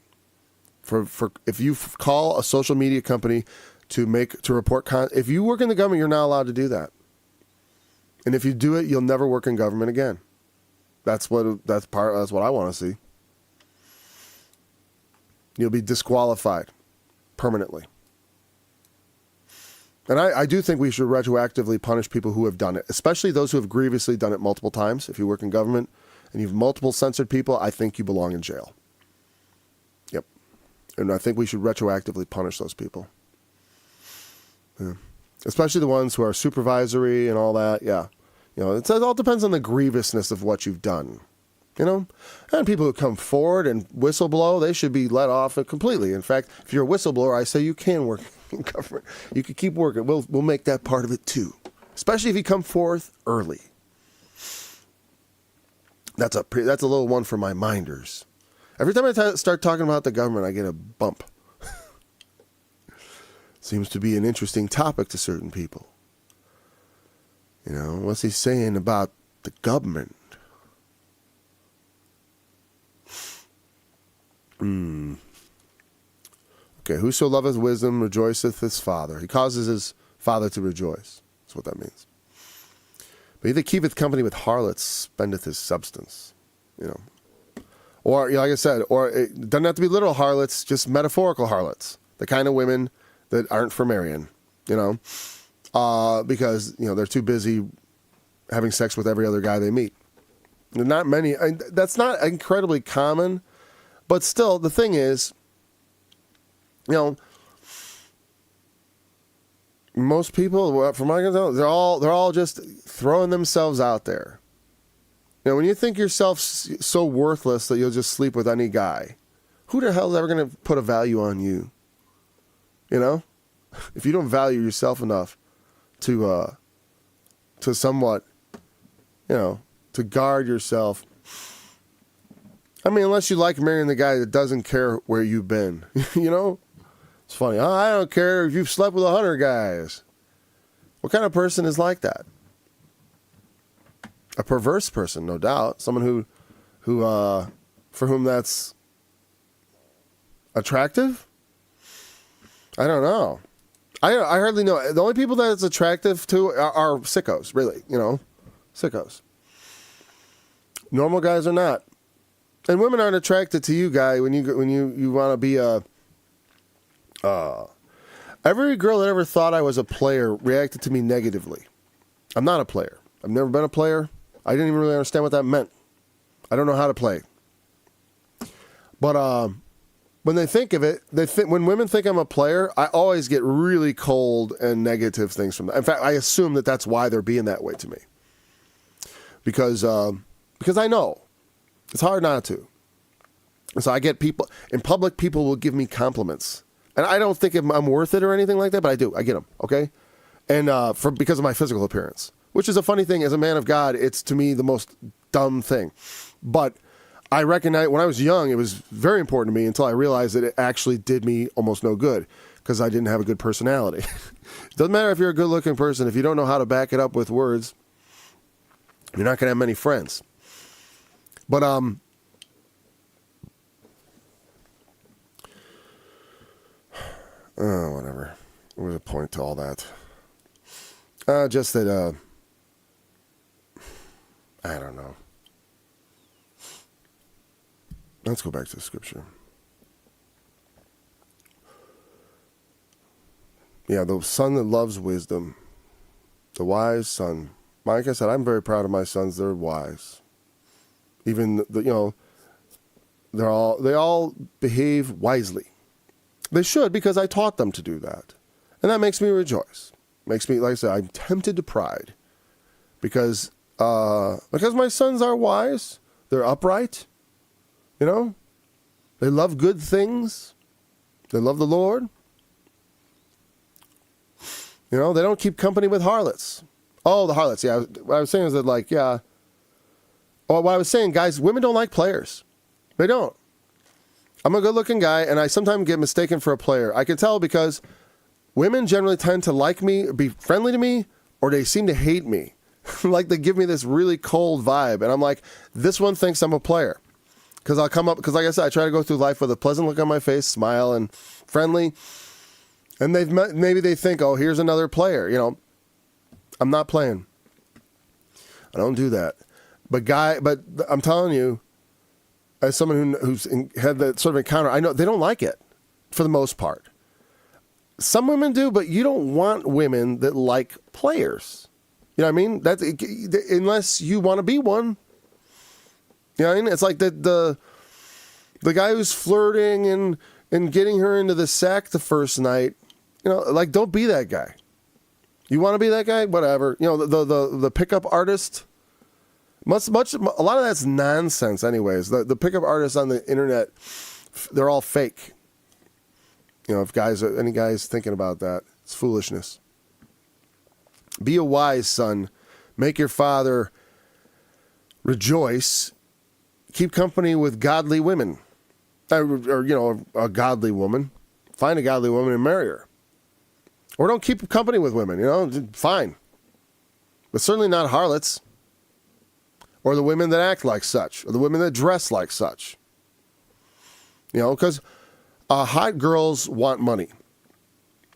For if you call a social media company to report if you work in the government, you're not allowed to do that. And if you do it, you'll never work in government again. That's what I want to see. You'll be disqualified permanently. And I do think we should retroactively punish people who have done it, especially those who have grievously done it multiple times. If you work in government and you've multiple censored people, I think you belong in jail. Yep. And I think we should retroactively punish those people. Yeah. Especially the ones who are supervisory and all that. Yeah. It all depends on the grievousness of what you've done. And people who come forward and whistleblow, they should be let off completely. In fact, if you're a whistleblower, I say you can work in government. You can keep working. We'll make that part of it too, especially if you come forth early. That's a little one for my minders. Every time I start talking about the government, I get a bump. Seems to be an interesting topic to certain people. What's he saying about the government? Okay, whoso loveth wisdom rejoiceth his father. He causes his father to rejoice. That's what that means. But he that keepeth company with harlots spendeth his substance. Or, like I said, or it doesn't have to be literal harlots, just metaphorical harlots. The kind of women that aren't for marrying, because, they're too busy having sex with every other guy they meet. Not many, that's not incredibly common, but still, the thing is, most people, from what I can tell, they're all just throwing themselves out there. When you think yourself so worthless that you'll just sleep with any guy, who the hell is ever going to put a value on you? If you don't value yourself enough to somewhat, to guard yourself. I mean, unless you like marrying the guy that doesn't care where you've been, It's funny. Oh, I don't care if you've slept with 100 guys. What kind of person is like that? A perverse person, no doubt. Someone who for whom that's attractive? I don't know. I hardly know. The only people that it's attractive to are sickos, really. Sickos. Normal guys are not. And women aren't attracted to you, guy, when you want to be a. Every girl that ever thought I was a player reacted to me negatively. I'm not a player. I've never been a player. I didn't even really understand what that meant. I don't know how to play. But when they think of it, when women think I'm a player, I always get really cold and negative things from them. In fact, I assume that that's why they're being that way to me. Because I know. It's hard not to. And so I get people, in public, people will give me compliments. And I don't think I'm worth it or anything like that, but I do. I get them, okay? And because of my physical appearance, which is a funny thing. As a man of God, it's to me the most dumb thing. But I recognize when I was young, it was very important to me until I realized that it actually did me almost no good because I didn't have a good personality. It doesn't matter if you're a good-looking person. If you don't know how to back it up with words, you're not going to have many friends. But whatever. What was the point to all that? Just that, I don't know. Let's go back to the scripture. Yeah, the son that loves wisdom, the wise son. Like I said, I'm very proud of my sons. They're wise. Even they all behave wisely. They should, because I taught them to do that. And that makes me rejoice. Makes me, like I said, I'm tempted to pride. Because my sons are wise. They're upright. They love good things. They love the Lord. They don't keep company with harlots. Oh, the harlots. Yeah, what I was saying is that, what I was saying, guys, women don't like players. They don't. I'm a good-looking guy, and I sometimes get mistaken for a player. I can tell because women generally tend to like me, be friendly to me, or they seem to hate me. Like they give me this really cold vibe, and I'm like, this one thinks I'm a player. Because I'll come up, because like I said, I try to go through life with a pleasant look on my face, smile, and friendly. And maybe they think, oh, here's another player. I'm not playing. I don't do that. But I'm telling you, as someone who's had that sort of encounter, I know they don't like it for the most part. Some women do, but you don't want women that like players. You know what I mean? That's unless you want to be one. You know what I mean? It's like the guy who's flirting and getting her into the sack the first night. Don't be that guy. You want to be that guy? Whatever. You know, the pickup artist. A lot of that's nonsense, anyways. The pickup artists on the internet, they're all fake. You know, if any guys thinking about that, it's foolishness. Be a wise son. Make your father rejoice. Keep company with godly women, or you know, a godly woman. Find a godly woman and marry her. Or don't keep company with women, you know, fine. But certainly not harlots. Or the women that act like such. Or the women that dress like such. You know, because hot girls want money.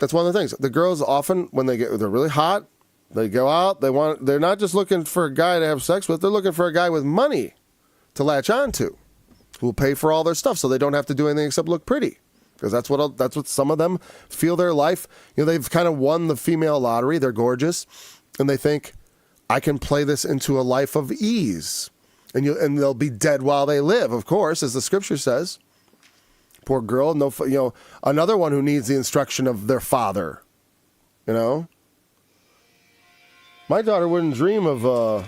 That's one of the things. The girls often, when they're really hot, they go out, they're not just looking for a guy to have sex with, they're looking for a guy with money to latch on to, who will pay for all their stuff so they don't have to do anything except look pretty. Because that's what some of them feel their life. You know, they've kind of won the female lottery. They're gorgeous. And they think, I can play this into a life of ease. And they'll be dead while they live, of course, as the scripture says. Poor girl, another one who needs the instruction of their father. You know? My daughter wouldn't dream of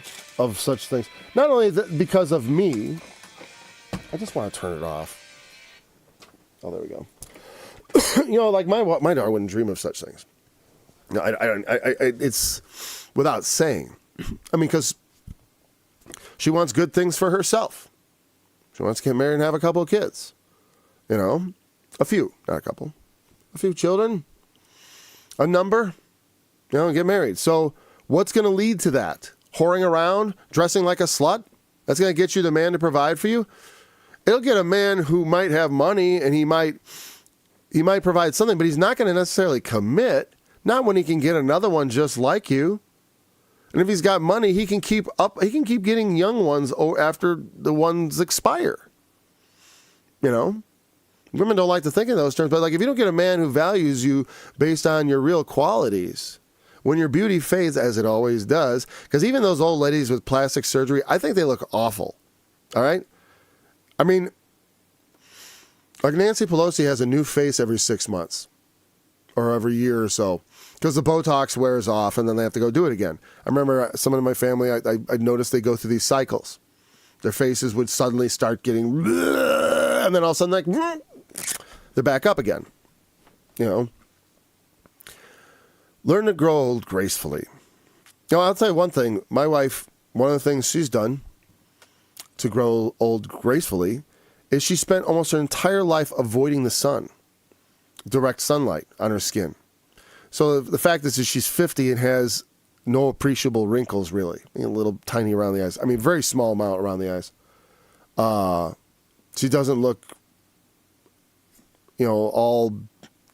such things. Not only because of me. I just want to turn it off. Oh, there we go. You know, like my daughter wouldn't dream of such things. No, it's without saying. I mean, because she wants good things for herself. She wants to get married and have a couple of kids. You know, a few, not a couple. A few children, a number, you know, and get married. So what's going to lead to that? Whoring around, dressing like a slut? That's going to get you the man to provide for you? It'll get a man who might have money and he might provide something, but he's not going to necessarily commit. Not when he can get another one just like you. And if he's got money, he can keep getting young ones after the ones expire. You know? Women don't like to think in those terms, but like if you don't get a man who values you based on your real qualities, when your beauty fades, as it always does, because even those old ladies with plastic surgery, I think they look awful. All right? I mean, like Nancy Pelosi has a new face every 6 months or every year or so because the Botox wears off and then they have to go do it again. I remember someone in my family, I noticed they go through these cycles. Their faces would suddenly start getting, and then all of a sudden, like, they're back up again. You know? Learn to grow old gracefully. Now, I'll tell you one thing. My wife, one of the things she's done to grow old gracefully is she spent almost her entire life avoiding the sun, direct sunlight on her skin. So the fact is that she's 50 and has no appreciable wrinkles, really. A little tiny around the eyes. I mean, very small amount around the eyes. She doesn't look, you know,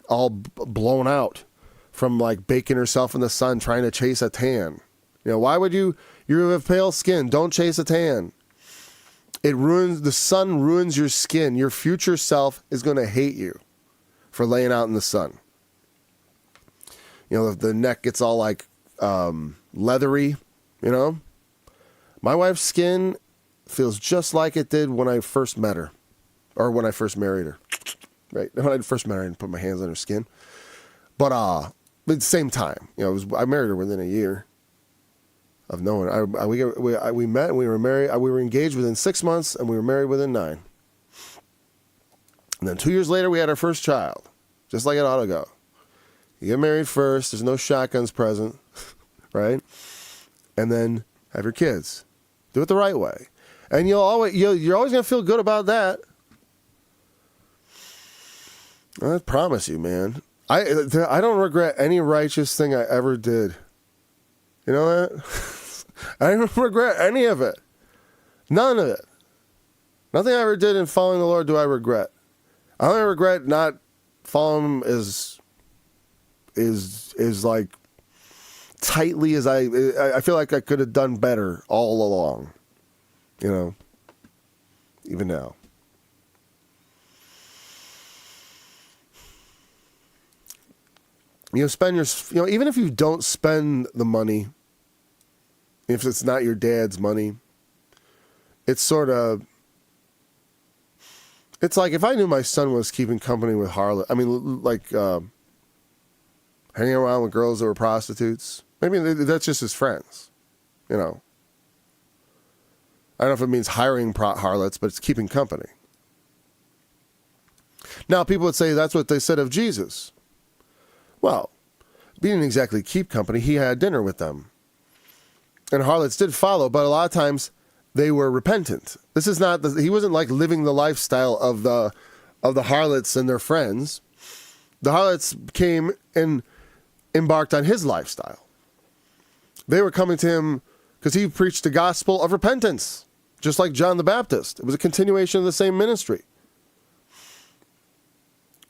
all blown out from like baking herself in the sun trying to chase a tan. You know, why would you have pale skin? Don't chase a tan. The sun ruins your skin. Your future self is going to hate you for laying out in the sun. You know, the neck gets all like leathery, you know. My wife's skin feels just like it did when I first met her or when I first married her. Right. When I first met her and put my hands on her skin. But at the same time, you know, I married her within a year of knowing. We met and we were married. We were engaged within 6 months and we were married within 9. And then 2 years later, we had our first child, just like it ought to go. You get married first. There's no shotguns present, right? And then have your kids. Do it the right way, and you're always gonna feel good about that. I promise you, man. I don't regret any righteous thing I ever did. You know that? I don't regret any of it. None of it. Nothing I ever did in following the Lord do I regret. I only regret not following him is like tightly as I feel like I could have done better all along. You know, even now. You know, even if you don't spend the money, if it's not your dad's money, it's sort of, it's like if I knew my son was keeping company with harlot, I mean, like, hanging around with girls that were prostitutes. Maybe that's just his friends, you know. I don't know if it means hiring harlots, but it's keeping company. Now, people would say that's what they said of Jesus. Well, he didn't exactly keep company. He had dinner with them. And harlots did follow, but a lot of times they were repentant. This is not, he wasn't like living the lifestyle of the harlots and their friends. The harlots came and embarked on his lifestyle. They were coming to him because he preached the gospel of repentance, just like John the Baptist. It was a continuation of the same ministry.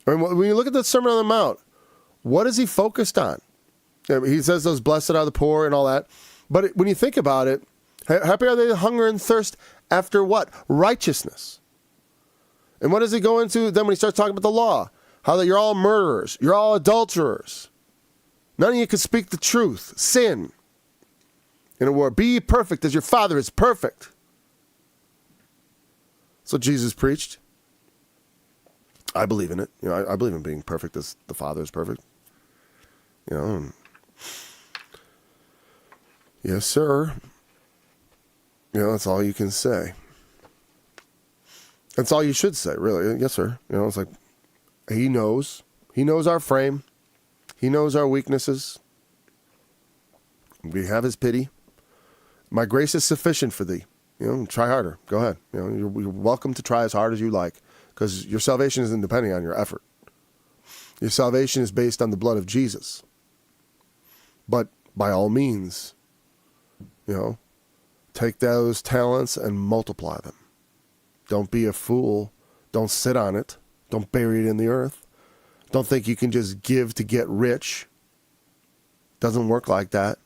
I mean, when you look at the Sermon on the Mount, what is he focused on? He says those blessed are the poor and all that. But when you think about it, happy are they that hunger and thirst after what? Righteousness. And what does he go into then when he starts talking about the law? How that you're all murderers. You're all adulterers. None of you can speak the truth. Sin. In a word, be ye perfect as your Father is perfect. That's what Jesus preached. I believe in it. You know, I believe in being perfect as the Father is perfect. You know. Yes, sir. You know, that's all you can say. That's all you should say, really. Yes, sir. You know, it's like, he knows. He knows our frame. He knows our weaknesses. We have his pity. My grace is sufficient for thee. You know, try harder. Go ahead. You know, you're welcome to try as hard as you like, because your salvation isn't depending on your effort. Your salvation is based on the blood of Jesus. But by all means, you know, take those talents and multiply them. Don't be a fool. Don't sit on it. Don't bury it in the earth. Don't think you can just give to get rich. Doesn't work like that.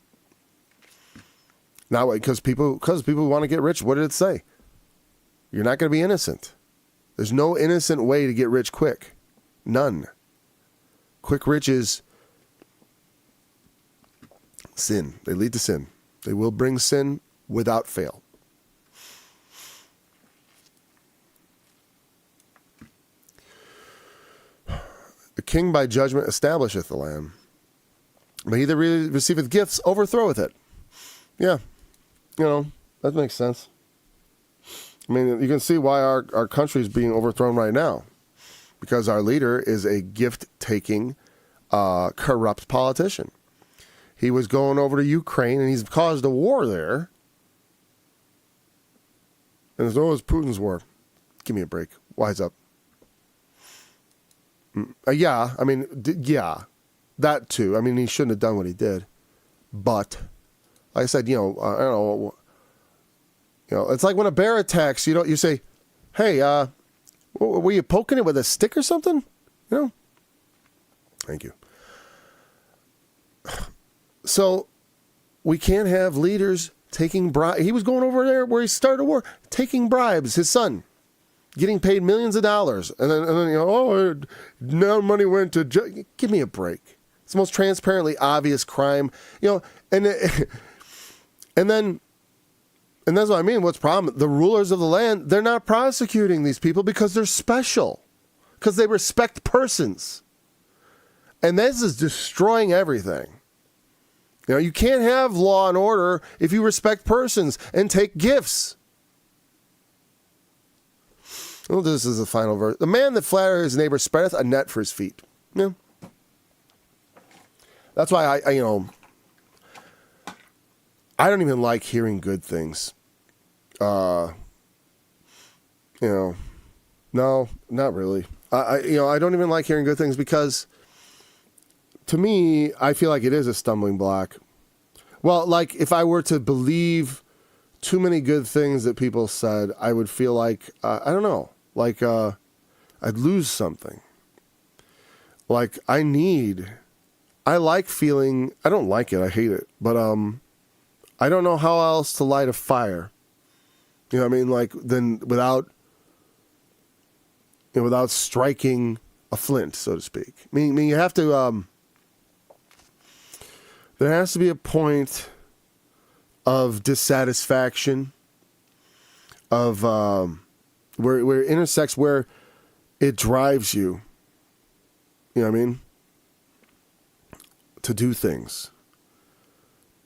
Now, because people want to get rich, what did it say? You're not going to be innocent. There's no innocent way to get rich quick. None. Quick riches, sin. They lead to sin. They will bring sin without fail. The king by judgment establisheth the land, but he that receiveth gifts overthroweth it. Yeah, you know, that makes sense. I mean, you can see why our country is being overthrown right now, because our leader is a gift-taking, corrupt politician. He was going over to Ukraine, and he's caused a war there. And it's always Putin's war. Give me a break. Wise up. Yeah, I mean, yeah, that too. I mean, he shouldn't have done what he did. But, like I said, I don't know. It's like when a bear attacks, you say, hey, were you poking it with a stick or something? Thank you. So, we can't have leaders taking bribes. He was going over there where he started a war, taking bribes, his son, getting paid millions of dollars. And then now money went to jail. Give me a break. It's the most transparently obvious crime. And that's what I mean. What's the problem? The rulers of the land, they're not prosecuting these people because they're special, because they respect persons. And this is destroying everything. You can't have law and order if you respect persons and take gifts. Well, this is the final verse. The man that flatters his neighbor spreadeth a net for his feet. Yeah. That's why I don't even like hearing good things. No, not really. I don't even like hearing good things because, to me, I feel like it is a stumbling block. Well, like if I were to believe too many good things that people said, I would feel like, I don't know, like I'd lose something. Like I like feeling, I don't like it, I hate it, but I don't know how else to light a fire. You know what I mean? Like then without striking a flint, so to speak. I mean you have to, there has to be a point of dissatisfaction, of where it intersects, where it drives you. You know what I mean? to do things.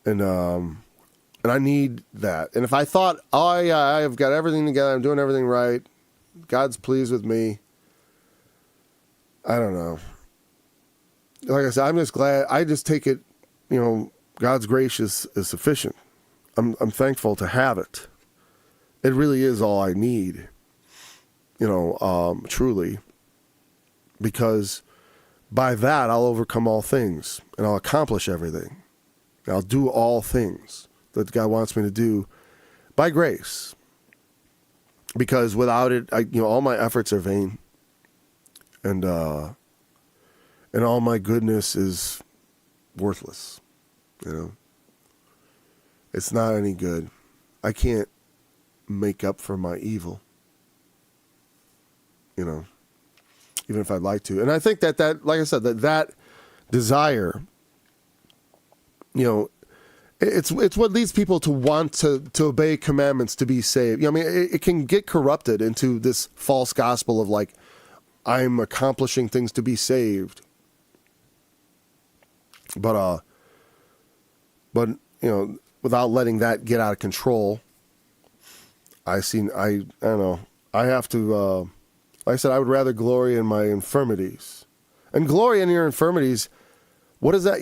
And I need that. And if I thought, oh yeah, I've got everything together, I'm doing everything right, God's pleased with me, I don't know. Like I said, I'm just glad. I just take it, God's grace is sufficient. I'm thankful to have it. It really is all I need, truly. Because by that, I'll overcome all things and I'll accomplish everything. I'll do all things that God wants me to do by grace. Because without it, all my efforts are vain. And all my goodness is worthless. It's not any good. I can't make up for my evil. Even if I'd like to. And I think that like I said, that desire, it's what leads people to want to obey commandments to be saved. It can get corrupted into this false gospel of like, I'm accomplishing things to be saved. But without letting that get out of control, I don't know. I have to, like I said, I would rather glory in my infirmities. And glory in your infirmities, what is that?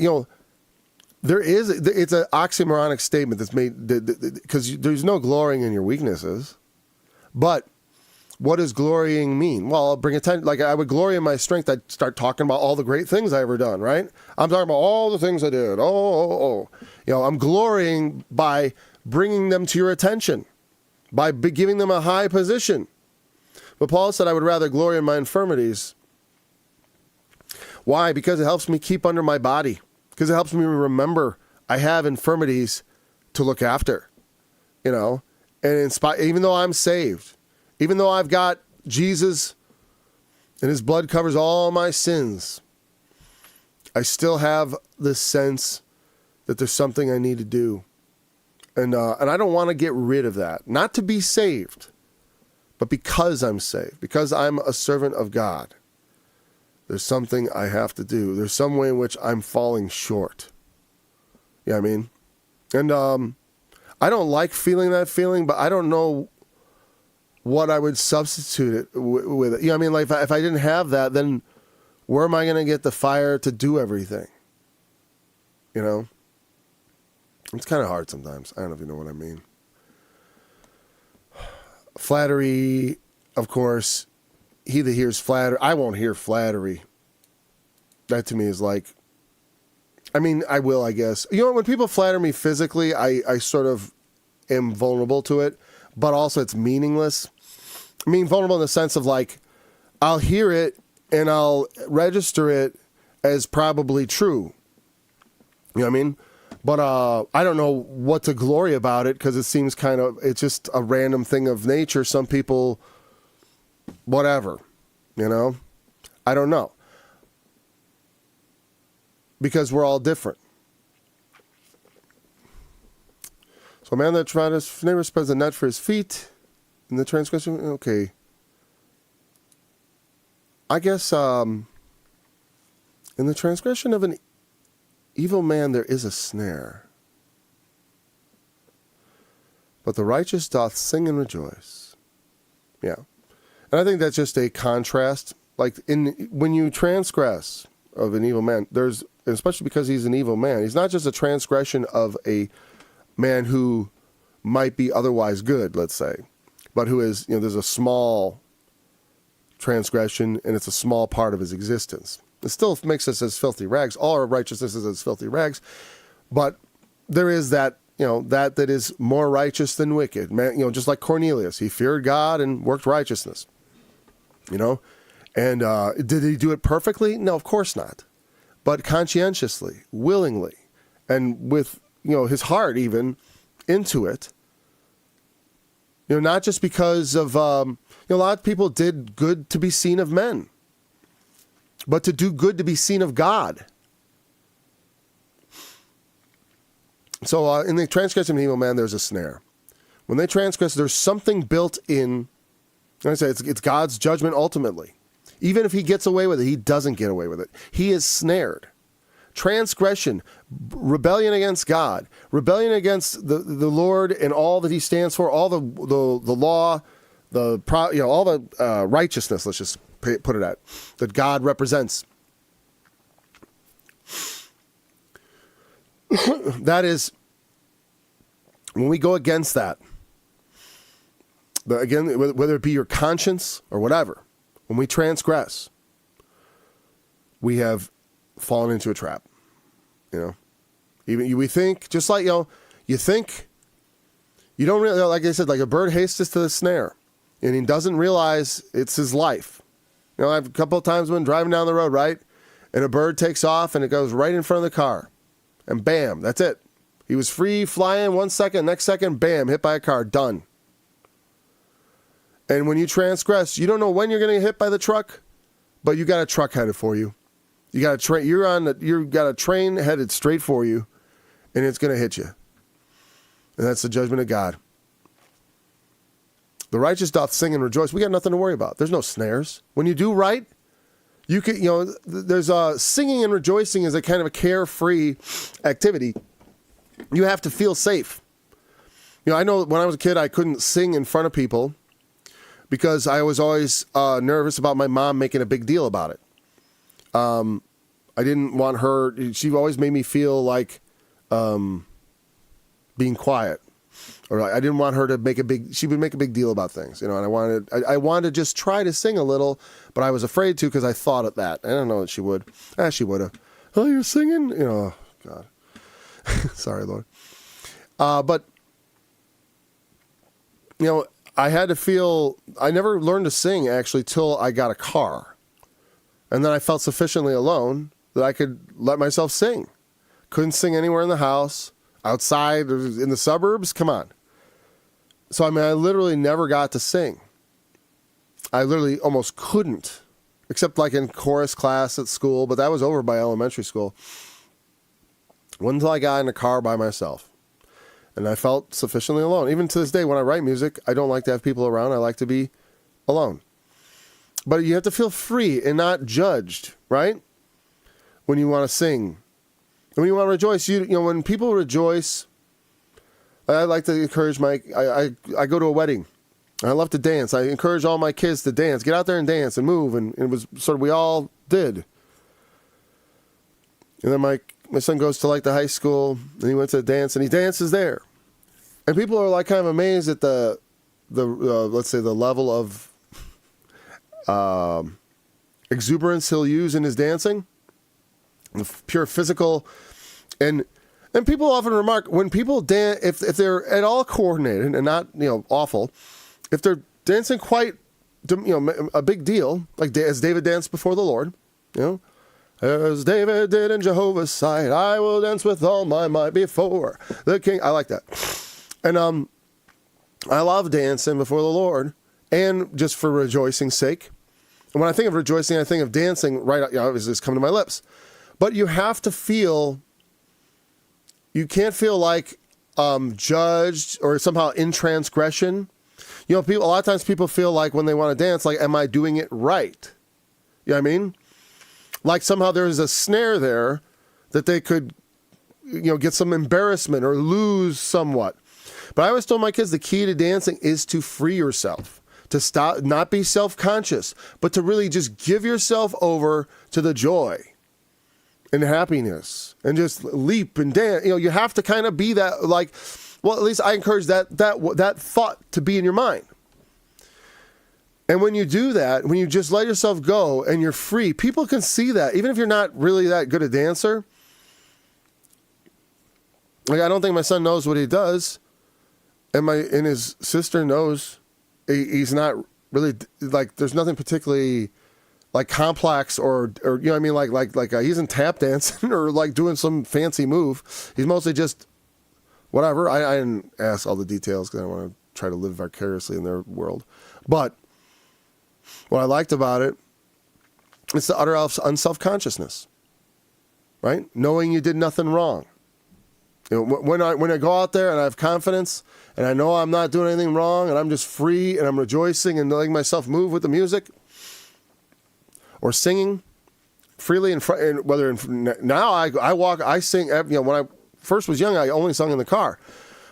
It's an oxymoronic statement that's made, because there's no glorying in your weaknesses. But what does glorying mean? Well, I'll bring attention. Like I would glory in my strength. I'd start talking about all the great things I ever done, right? I'm talking about all the things I did. I'm glorying by bringing them to your attention, by giving them a high position. But Paul said, I would rather glory in my infirmities. Why? Because it helps me keep under my body. Because it helps me remember I have infirmities to look after, and even though I'm saved, even though I've got Jesus and his blood covers all my sins, I still have this sense that there's something I need to do. And I don't want to get rid of that. Not to be saved, but because I'm saved, because I'm a servant of God. There's something I have to do. There's some way in which I'm falling short. You know what I mean? And I don't like feeling that feeling, but I don't know what I would substitute it with. Like if I didn't have that, then where am I going to get the fire to do everything? It's kind of hard sometimes. I don't know if you know what I mean. Flattery, of course, he that hears flattery, I won't hear flattery. That to me is like, I will, I guess. When people flatter me physically, I sort of am vulnerable to it, but also it's meaningless. Vulnerable in the sense of like, I'll hear it and I'll register it as probably true. You know what I mean? But I don't know what to glory about it because it seems it's just a random thing of nature. Some people, whatever, I don't know. Because we're all different. So a man that tried his neighbor spreads a net for his feet in the transgression. Okay. I guess in the transgression of an evil man there is a snare. But the righteous doth sing and rejoice. Yeah. And I think that's just a contrast. Like when you transgress of an evil man, especially because he's an evil man, he's not just a transgression of a man who might be otherwise good, let's say, but who is, there's a small transgression and it's a small part of his existence. It still makes us as filthy rags. All our righteousness is as filthy rags, but there is that, that is more righteous than wicked. Man, just like Cornelius, he feared God and worked righteousness, and did he do it perfectly? No, of course not. But conscientiously, willingly, and with, his heart even into it. Not just because of, a lot of people did good to be seen of men, but to do good to be seen of God. So in the transgression of an evil man, there's a snare. When they transgress, there's something built in. Like I say, it's God's judgment ultimately. Even if he gets away with it, he doesn't get away with it. He is snared. transgression, rebellion against God, rebellion against the Lord and all that he stands for, all the law, all the righteousness, let's just put it at, that God represents. That is, when we go against that, but again, whether it be your conscience or whatever, when we transgress, we have fallen into a trap. Even we think, just like, you think, you don't really, like I said, like a bird hasteth to the snare, and he doesn't realize it's his life. I've a couple of times when driving down the road, right? And a bird takes off and it goes right in front of the car. And bam, that's it. He was free flying 1 second, next second, bam, hit by a car, done. And when you transgress, you don't know when you're going to get hit by the truck, but you got a truck headed for you. You got a train. You got a train headed straight for you, and it's going to hit you. And that's the judgment of God. The righteous doth sing and rejoice. We got nothing to worry about. There's no snares. When you do right, you can. There's singing and rejoicing is a kind of a carefree activity. You have to feel safe. I know when I was a kid, I couldn't sing in front of people because I was always nervous about my mom making a big deal about it. I didn't want her. She always made me feel like being quiet, or I didn't want her to make a big. She would make a big deal about things, and I wanted to just try to sing a little, but I was afraid to because I thought of that. I don't know that she would. She would have. Oh, you're singing? Oh God. Sorry, Lord. But I had to feel. I never learned to sing actually till I got a car, and then I felt sufficiently alone that I could let myself sing. Couldn't sing anywhere in the house, outside, or in the suburbs. Come on. So I literally never got to sing. I literally almost couldn't, except like in chorus class at school, but that was over by elementary school. Until I got in a car by myself. And I felt sufficiently alone. Even to this day, when I write music, I don't like to have people around. I like to be alone. But you have to feel free and not judged, right? When you want to sing. When you want to rejoice. When people rejoice, I like to encourage I go to a wedding. I love to dance. I encourage all my kids to dance. Get out there and dance and move. And it was sort of, we all did. And then my son goes to like the high school, and he went to a dance, and he dances there. And people are like kind of amazed at the let's say the level of exuberance he'll use in his dancing, the pure physical, and people often remark when people dance, if they're at all coordinated and not awful, if they're dancing quite a big deal, like as David danced before the Lord, as David did in Jehovah's sight, I will dance with all my might before the King. I like that. And I love dancing before the Lord, and just for rejoicing's sake. And when I think of rejoicing, I think of dancing right, obviously it's coming to my lips. But you have to feel, you can't feel like judged or somehow in transgression. People, a lot of times people feel like when they want to dance, like, am I doing it right? You know what I mean? Like somehow there's a snare there that they could, get some embarrassment or lose somewhat. But I always told my kids the key to dancing is to free yourself, to stop, not be self-conscious, but to really just give yourself over to the joy and happiness and just leap and dance. You have to kind of be that, like, well, at least I encourage that thought to be in your mind. And when you do that, when you just let yourself go and you're free, people can see that. Even if you're not really that good a dancer. Like, I don't think my son knows what he does. And his sister knows he's not really, like, there's nothing particularly, like, complex or you know what I mean? Like he isn't tap dancing or, like, doing some fancy move. He's mostly just whatever. I didn't ask all the details because I want to try to live vicariously in their world. But what I liked about it, it's the utter unself-consciousness, right? Knowing you did nothing wrong. When I go out there and I have confidence and I know I'm not doing anything wrong and I'm just free and I'm rejoicing and letting myself move with the music or singing, freely in front, and whether now I sing. When I first was young, I only sung in the car,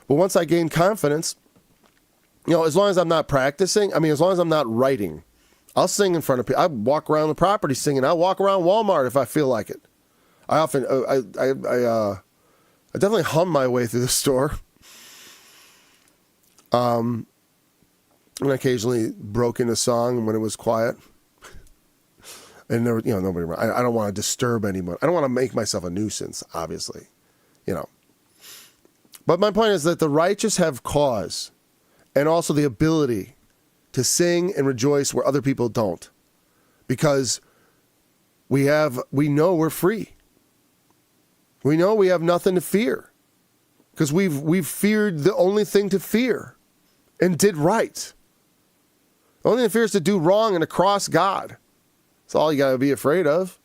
but once I gained confidence, as long as I'm not practicing, as long as I'm not writing, I'll sing in front of people. I walk around the property singing. I'll walk around Walmart if I feel like it. I often, I definitely hum my way through the store. And occasionally broke into song when it was quiet. And there, nobody around. I don't want to disturb anyone. I don't want to make myself a nuisance, obviously, But my point is that the righteous have cause and also the ability to sing and rejoice where other people don't, because we know we're free. We know we have nothing to fear, because we've feared the only thing to fear, and did right. The only thing to fear is to do wrong and to cross God. That's all you got to be afraid of.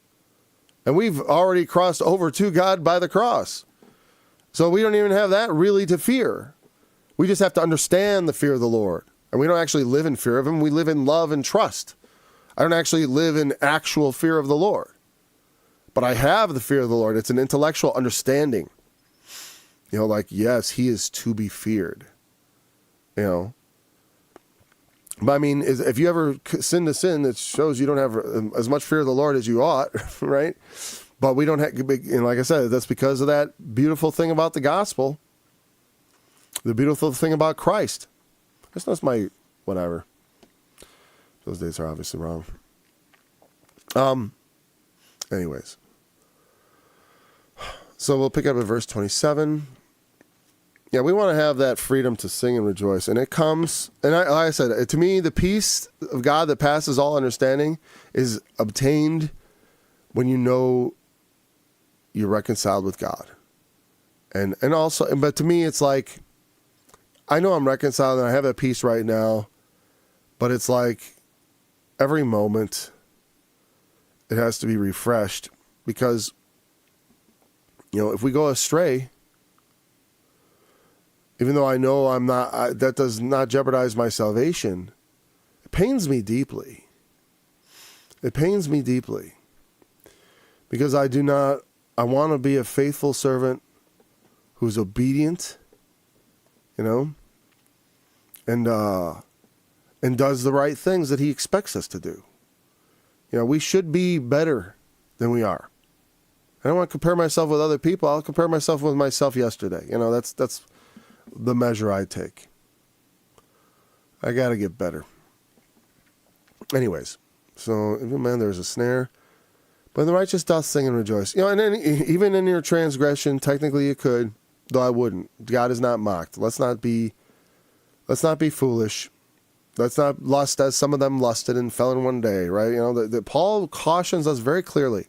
And we've already crossed over to God by the cross, so we don't even have that really to fear. We just have to understand the fear of the Lord. And we don't actually live in fear of him. We live in love and trust. I don't actually live in actual fear of the Lord. But I have the fear of the Lord. It's an intellectual understanding. Yes, he is to be feared. But if you ever sin to sin, it shows you don't have as much fear of the Lord as you ought, right? But we don't have, and like I said, that's because of that beautiful thing about the gospel. The beautiful thing about Christ. That's my whatever. Those days are obviously wrong. Anyways. So we'll pick up at verse 27. Yeah, we want to have that freedom to sing and rejoice. And it comes, and like I said, to me, the peace of God that passes all understanding is obtained when you know you're reconciled with God. And also, but to me, it's like, I know I'm reconciled and I have that peace right now, but it's like every moment it has to be refreshed, because, if we go astray, even though I know I'm not, that does not jeopardize my salvation, it pains me deeply. It pains me deeply, because I want to be a faithful servant who's obedient, and does the right things that he expects us to do. We should be better than we are. I don't want to compare myself with other people. I'll compare myself with myself yesterday. That's the measure I take. I got to get better. Anyways, so man, there's a snare. But the righteous doth sing and rejoice. And then even in your transgression, technically you could, though I wouldn't. God is not mocked. Let's not be foolish. Let's not lust as some of them lusted and fell in one day, right? That Paul cautions us very clearly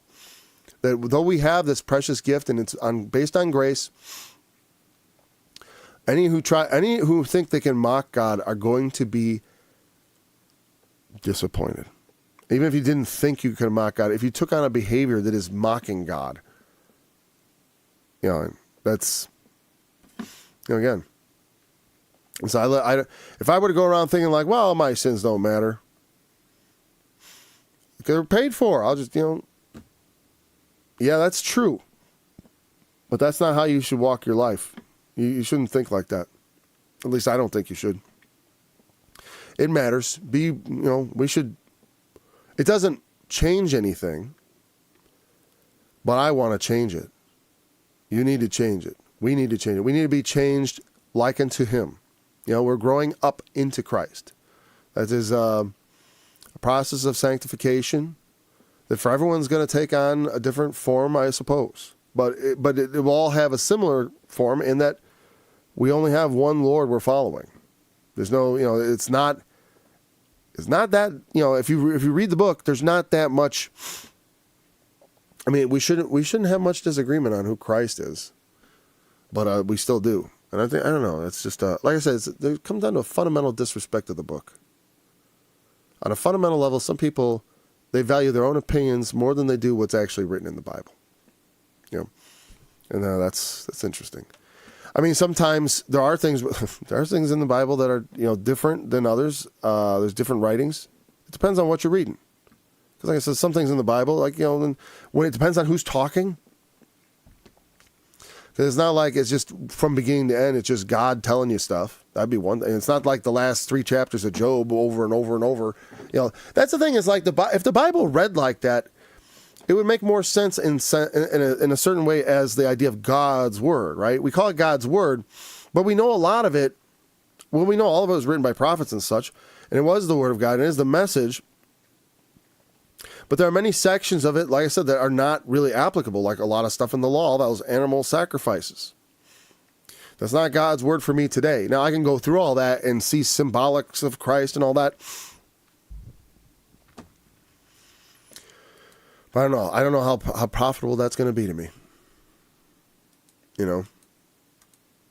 that though we have this precious gift and it's based on grace, any who think they can mock God are going to be disappointed. Even if you didn't think you could mock God, if you took on a behavior that is mocking God, that's, again. And so if I were to go around thinking like, well, my sins don't matter, they're paid for. I'll just, yeah, that's true. But that's not how you should walk your life. You shouldn't think like that. At least I don't think you should. It matters. We should. It doesn't change anything, but I want to change it. You need to change it. We need to change it. We need to be changed like unto him. We're growing up into Christ. That is a process of sanctification that for everyone's going to take on a different form, I suppose. But it will all have a similar form in that we only have one Lord we're following. There's no, it's not that, if you read the book, there's not that much. We shouldn't have much disagreement on who Christ is, but we still do. And I don't know, it's just, like I said, it comes down to a fundamental disrespect of the book. On a fundamental level, some people, they value their own opinions more than they do what's actually written in the Bible. And that's interesting. Sometimes there are things in the Bible that are, different than others. There's different writings. It depends on what you're reading. Because like I said, some things in the Bible, like, when it depends on who's talking. Because it's not like it's just from beginning to end, it's just God telling you stuff. That'd be one thing. It's not like the last 3 chapters of Job over and over and over. That's the thing, is like if the Bible read like that, it would make more sense in a certain way as the idea of God's word, right? We call it God's word, but we know a lot of it. Well, we know all of it was written by prophets and such, and it was the word of God, and it is the message. But there are many sections of it, like I said, that are not really applicable, like a lot of stuff in the law, that was animal sacrifices. That's not God's word for me today. Now, I can go through all that and see symbolics of Christ and all that. But I don't know. I don't know how profitable that's going to be to me.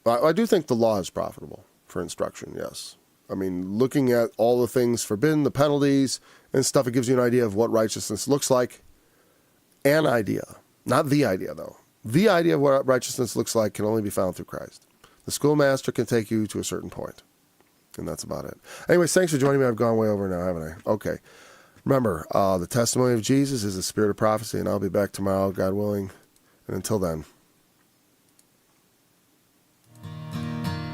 I do think the law is profitable for instruction, yes. I mean, looking at all the things forbidden, the penalties and stuff, it gives you an idea of what righteousness looks like. An idea. Not the idea, though. The idea of what righteousness looks like can only be found through Christ. The schoolmaster can take you to a certain point. And that's about it. Anyways, thanks for joining me. I've gone way over now, haven't I? Okay. Remember, the testimony of Jesus is the spirit of prophecy, and I'll be back tomorrow, God willing. And until then.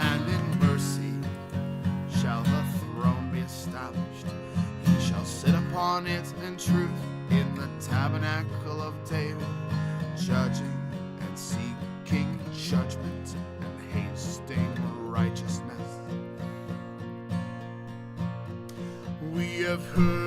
And in mercy shall the throne be established. He shall sit upon it in truth in the tabernacle of David, judging and seeking judgment and hasting righteousness. We have heard